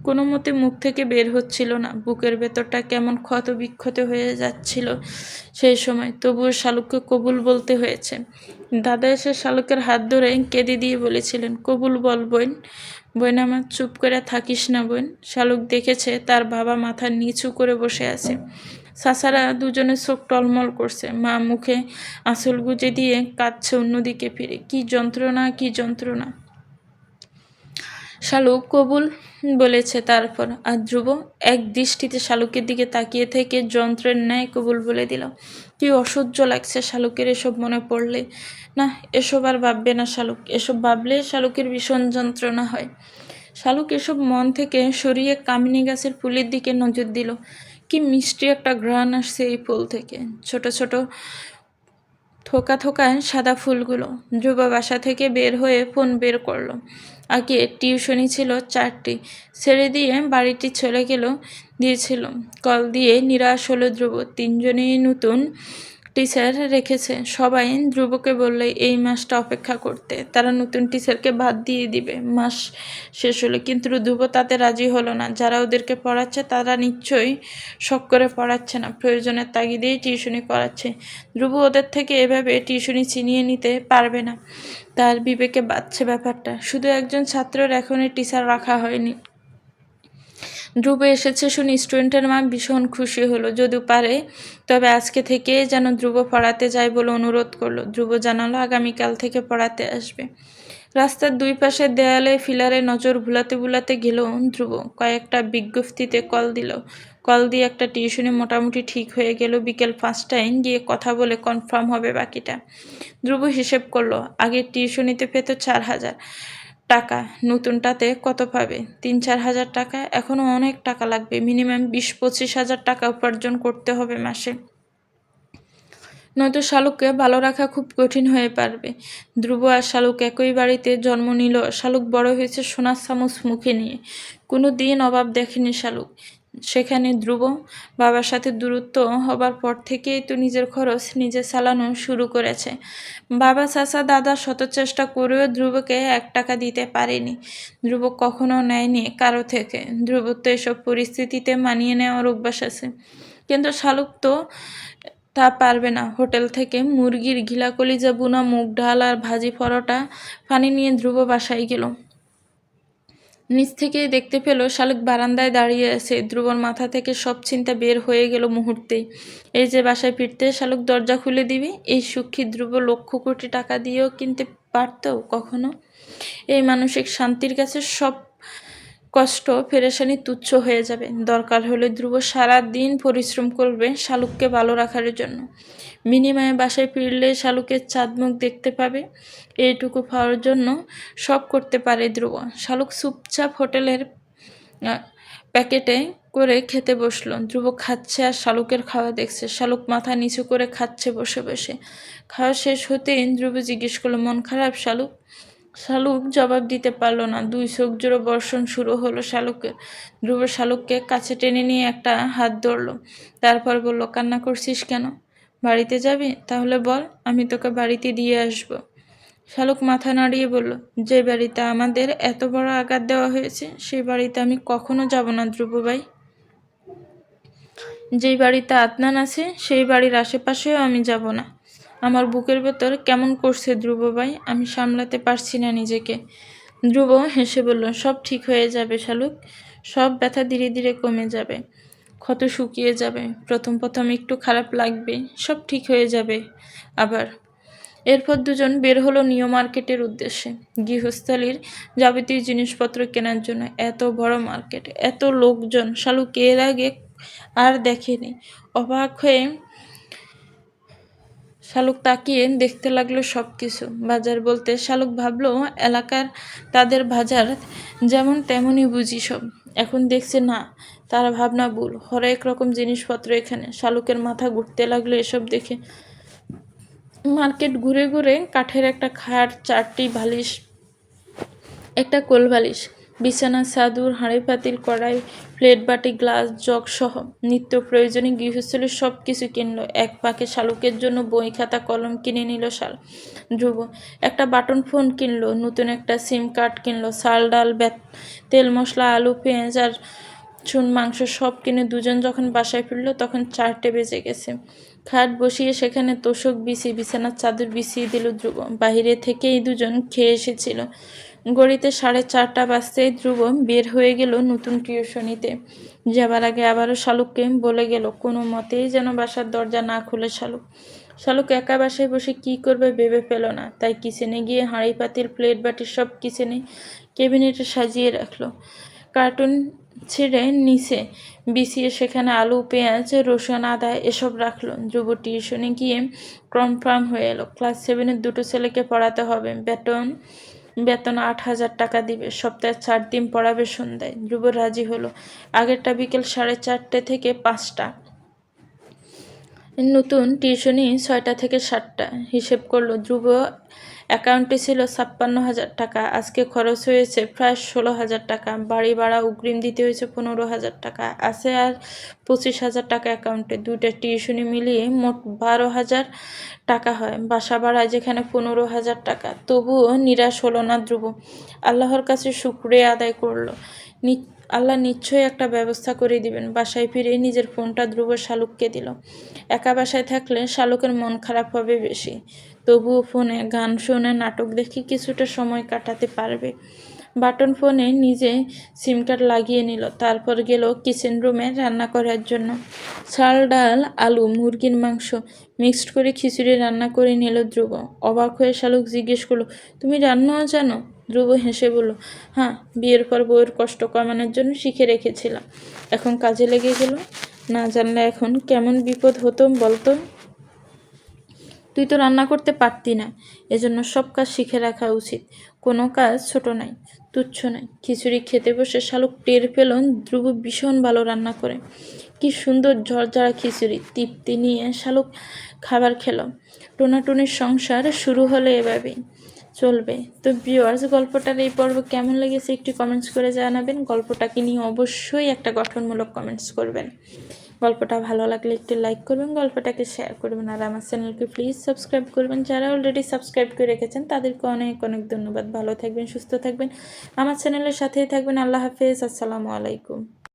কোনো মতে মুখ থেকে বের হচ্ছিল না। বুকের ভেতরটা কেমন ক্ষত বিক্ষত হয়ে যাচ্ছিল সেই সময়। তবুও শালুককে কবুল বলতে হয়েছে। দাদা এসে শালুকের হাত ধরে কেঁদে দিয়ে বলেছিলেন, কবুল বল বোন। বোন আমার, চুপ করে থাকিস না বোন। শালুক দেখেছে তার বাবা মাথা নিচু করে বসে আছে। চাচারা দুজনে চোখ টলমল করছে। মা মুখে আঁচল গুজে দিয়ে কাঁদছে অন্যদিকে ফিরে। কি যন্ত্রণা, কি যন্ত্রণা! শালুক কবুল বলেছে তারপর। আর ধ্রুব এক দৃষ্টিতে শালুকের দিকে তাকিয়ে থেকে যন্ত্রের ন্যায় কবুল বলে দিল। কি অসহ্য লাগছে শালুকের এসব মনে পড়লে। না, এসব আর ভাববে না শালুক। এসব ভাবলে শালুকের ভীষণ যন্ত্রণা হয়। শালুক এসব মন থেকে সরিয়ে কামিনী গাছের ফুলের দিকে নজর দিল। কি মিষ্টি একটা ঘ্রাণ আসছে এই ফুল থেকে। ছোট ছোট থোকা থোকায় সাদা ফুলগুলো। ধ্রুব বাসা থেকে বের হয়ে ফোন বের করলো। আগে টিউশনি ছিল 4টি, ছেড়ে দিয়ে বাড়িটি চলে দিয়েছিল। কল দিয়ে নিরাশ হলো ধ্রুব। 3জনেই নতুন টিচার রেখেছে। সবাই ধ্রুবকে বললে এই মাসটা অপেক্ষা করতে, তারা নতুন টিচারকে বাদ দিয়ে দিবে মাস শেষ হলে। কিন্তু ধ্রুব তাতে রাজি হলো না। যারা ওদেরকে পড়াচ্ছে তারা নিশ্চয়ই শখ করে পড়াচ্ছে না, প্রয়োজনের তাগিদেই টিউশনি করাচ্ছে। ধ্রুব ওদের থেকে এভাবে টিউশনি ছিনিয়ে নিতে পারবে না। তার বিবেকে বাজছে ব্যাপারটা। শুধু একজন ছাত্রের এখনই টিচার রাখা হয়নি। ধ্রুব এসেছে শুনে স্টুডেন্টের মা ভীষণ খুশি হলো। যদি পারে তবে আজকে থেকে যেন ধ্রুব পড়াতে যায় বলে অনুরোধ করলো। ধ্রুব জানালো আগামীকাল থেকে পড়াতে আসবে। রাস্তার দুই পাশে দেয়ালে ফিলারে নজর ভুলাতে গেল ধ্রুব। কয়েকটা বিজ্ঞপ্তিতে কল দিয়ে একটা টিউশনি মোটামুটি ঠিক হয়ে গেল। বিকেল 5টায় গিয়ে কথা বলে কনফার্ম হবে বাকিটা। ধ্রুব হিসেব করলো, আগের টিউশনিতে পেত 4,000 টাকা, নতুনটাতে কত পাবে? 3-4 হাজার টাকা। এখনো অনেক টাকা লাগবে। মিনিমাম 20-25 হাজার টাকা উপার্জন করতে হবে মাসে, নয়তো শালুককে ভালো রাখা খুব কঠিন হয়ে পারবে। ধ্রুব আর শালুক একই বাড়িতে জন্ম নিল। শালুক বড় হয়েছে সোনার চামচ মুখে নিয়ে। কোনো দিন অভাব দেখেনি শালুক। সেখানে ধ্রুব বাবার সাথে দূরত্ব হবার পর থেকেই তো নিজের খরচ নিজে চালানো শুরু করেছে। বাবা, চাচা, দাদা শত চেষ্টা করেও ধ্রুবকে 1 টাকা দিতে পারেনি। ধ্রুব কখনো নেয়নি কারো থেকে। ধ্রুব তো এসব পরিস্থিতিতে মানিয়ে নেওয়ার অভ্যাস আছে, কিন্তু শালুক তো তা পারবে না। হোটেল থেকে মুরগির ঘিলা কলিজা বুনা মুগ ডাল আর ভাজি পরোটা পানি নিয়ে ধ্রুব বাসায় গেল। নিচ থেকেই দেখতে পেল শালুক বারান্দায় দাঁড়িয়ে আছে। ধ্রুবর মাথা থেকে সব চিন্তা বের হয়ে গেল মুহূর্তেই। এই যে বাসায় ফিরতে শালুক দরজা খুলে দিবে, এই সুখী ধ্রুব লক্ষ কোটি টাকা দিয়েও কিনতে পারত কখনো? এই মানসিক শান্তির কাছে সব কষ্ট পেরেশানি তুচ্ছ হয়ে যাবে। দরকার হলে ধ্রুব সারা দিন পরিশ্রম করবে শালুককে ভালো রাখার জন্য। বিনিময়ে বাসায় ফিরলে শালুকের চাঁদমুখ দেখতে পাবে। এইটুকু পাওয়ার জন্য সব করতে পারে ধ্রুব। শালুক চুপচাপ হোটেলের প্যাকেটে করে খেতে বসলো। ধ্রুব খাচ্ছে আর শালুকের খাওয়া দেখছে। শালুক মাথা নিচু করে খাচ্ছে বসে বসে। খাওয়া শেষ হতেই ধ্রুব জিজ্ঞেস করলো, মন খারাপ শালুক? শালুক জবাব দিতে পারল না। দুই চোখ জোড়ো বর্ষণ শুরু হলো শালুকের। ধ্রুব শালুককে কাছে টেনে নিয়ে একটা হাত ধরলো। তারপর বলল, কান্না করছিস কেন? বাড়িতে যাবি? তাহলে বল, আমি তোকে বাড়িতে দিয়ে আসবো। শালুক মাথা নাড়িয়ে বলল, যে বাড়িতে আমাদের এত বড় আঘাত দেওয়া হয়েছে সেই বাড়িতে আমি কখনো যাব না ধ্রুব ভাই। যেই বাড়িতে আদনান আছে সেই বাড়ির আশেপাশেও আমি যাব না। আমার বুকের ভেতর কেমন করছে ধ্রুব ভাই, আমি সামলাতে পারছি না নিজেকে। ধ্রুব হেসে বলল, সব ঠিক হয়ে যাবে শালুক, সব ব্যথা ধীরে ধীরে কমে যাবে, ক্ষত শুকিয়ে যাবে, প্রথম প্রথম একটু খারাপ লাগবে, সব ঠিক হয়ে যাবে আবার। এরপর দুজন বের হলো নিউ মার্কেটের উদ্দেশ্যে, গৃহস্থালির যাবতীয় জিনিসপত্র কেনার জন্য। এত বড় মার্কেট, এত লোকজন শালুক এর আগে আর দেখেনি। অবাক হয়ে শালুক তাকিয়ে দেখতে লাগলো সব কিছু। বাজার বলতে শালুক ভাবলো এলাকার তাদের বাজার যেমন তেমনই বুঝি সব। এখন দেখছে না, তার ভাবনা ভুল, হরেক রকম জিনিসপত্র এখানে। শালুকের মাথা ঘুরতে লাগলো এসব দেখে। মার্কেট ঘুরে ঘুরে কাঠের একটা খাট, 4টি বালিশ, একটা কোল বালিশ, বিছানা, চাদর, হাঁড়ি পাতিল, কড়াই, প্লেট বাটি, গ্লাস, জগ সহ নিত্য প্রয়োজনীয় গৃহস্থলীর সব কিছু কিনলো। এক পাকে শালুকের জন্য বই, খাতা, কলম কিনে নিল ধ্রুব। একটা বাটন ফোন কিনলো, নতুন একটা সিম কার্ড কিনলো, চাল ডাল, তেল মশলা, আলু, পেঁয়াজ আর মাংস সব কিনে দুজন যখন বাসায় ফিরলো তখন 4টে বেজে গেছে। খাট বসিয়ে সেখানে তোষক বিছিয়ে বিছানার চাদর বিছিয়ে দিল ধ্রুব। বাহিরে থেকেই দুজন খেয়ে এসেছিল। ঘড়িতে 4:30 বাজতেই ধ্রুব বের হয়ে গেল নতুন টিউশনিতে যাবার আগে আবারও শালুককে বলে গেল, কোনো মতেই যেন বাসার দরজা না খুলে শালুক একা বাসায় বসে কি করবে ভেবে পেল না। তাই কিচেনে গিয়ে হাঁড়ি পাতিল, প্লেট বাটি সব কিচেনে ক্যাবিনেটে সাজিয়ে রাখলো। কার্টুন ছেড়ে নিচে বিছিয়ে সেখানে আলু, পেঁয়াজ, রসুন, আদা এসব রাখলো। ধ্রুব টিউশনে গিয়ে কনফার্ম হয়ে এলো, ক্লাস 7-এর 2টো ছেলেকে পড়াতে হবে। বেতন 8,000 টাকা দিবে। সপ্তাহে 4 দিন পড়াবে সন্ধ্যায়। ধ্রুব রাজি হলো। আগেরটা বিকেল 4:30 থেকে 5টা। নতুন টিউশনি 6টা থেকে 7টা। হিসেব করলো ধ্রুব। অ্যাকাউন্টে ছিল 56,000 টাকা। আজকে খরচ হয়েছে প্রায় 16,000 টাকা। বাড়ি ভাড়া অগ্রিম দিতে হয়েছে 15,000 টাকা। আছে আর 25,000 টাকা অ্যাকাউন্টে। 2টা টিউশনি মিলিয়ে মোট 12,000 টাকা হয়। বাসা ভাড়া যেখানে 15,000 টাকা। তবুও নিরাশ হলো না ধ্রুব। আল্লাহর কাছে শুকরিয়া আদায় করলো। আল্লাহ নিশ্চয়ই একটা ব্যবস্থা করে দিবেন। বাসায় ফিরে নিজের ফোনটা ধ্রুব শালুককে দিল। একা বাসায় থাকলে শালুকের মন খারাপ হবে বেশি, তবুও ফোনে গান শুনে, নাটক দেখে কিছুটা সময় কাটাতে পারবে। বাটন ফোনে নিজে সিম কার্ড লাগিয়ে নিল। তারপর গেল কিচেন রুমে রান্না করার জন্য। চাল ডাল, আলু, মুরগির মাংস মিক্সড করে খিচুড়ি রান্না করে নিল ধ্রুব। অবাক হয়ে শালুক জিজ্ঞেস করলো, তুমি রান্নাও জানো? ধ্রুব হেসে বলল, হ্যাঁ, বিয়ের পর বউয়ের কষ্ট কমানোর জন্য শিখে রেখেছিলাম, এখন কাজে লেগে গেল। না জানলে এখন কেমন বিপদ হতো বলতো। তুই তো রান্না করতে পারতি না, এজন্য সব কাজ শিখে রাখা উচিত। কোনো কাজ ছোট নাই, তুচ্ছ নাই। খিচুড়ি খেতে বসে শালুক টের পেল ধ্রুব ভীষণ ভালো রান্না করে। কি সুন্দর ঝরঝরা খিচুড়ি। তৃপ্তি নিয়ে শালুক খাবার খেল। টোনাটুনির সংসার শুরু হলে এভাবেই চলবে। তো ভিউয়ার্স, গল্পটার এই পর্ব কেমন লেগেছে একটু কমেন্টস করে জানাবেন। গল্পটাকে নিয়ে অবশ্যই একটা গঠনমূলক কমেন্টস করবেন। গল্পটা ভালো লাগলে একটু লাইক করবেন, গল্পটাকে শেয়ার করবেন, আর আমার চ্যানেলকে প্লিজ সাবস্ক্রাইব করবেন। যারা অলরেডি সাবস্ক্রাইব করে রেখেছেন তাদেরকে অনেক অনেক ধন্যবাদ। ভালো থাকবেন, সুস্থ থাকবেন, আমার চ্যানেলের সাথেই থাকবেন। আল্লাহ হাফেজ, আসসালামু আলাইকুম।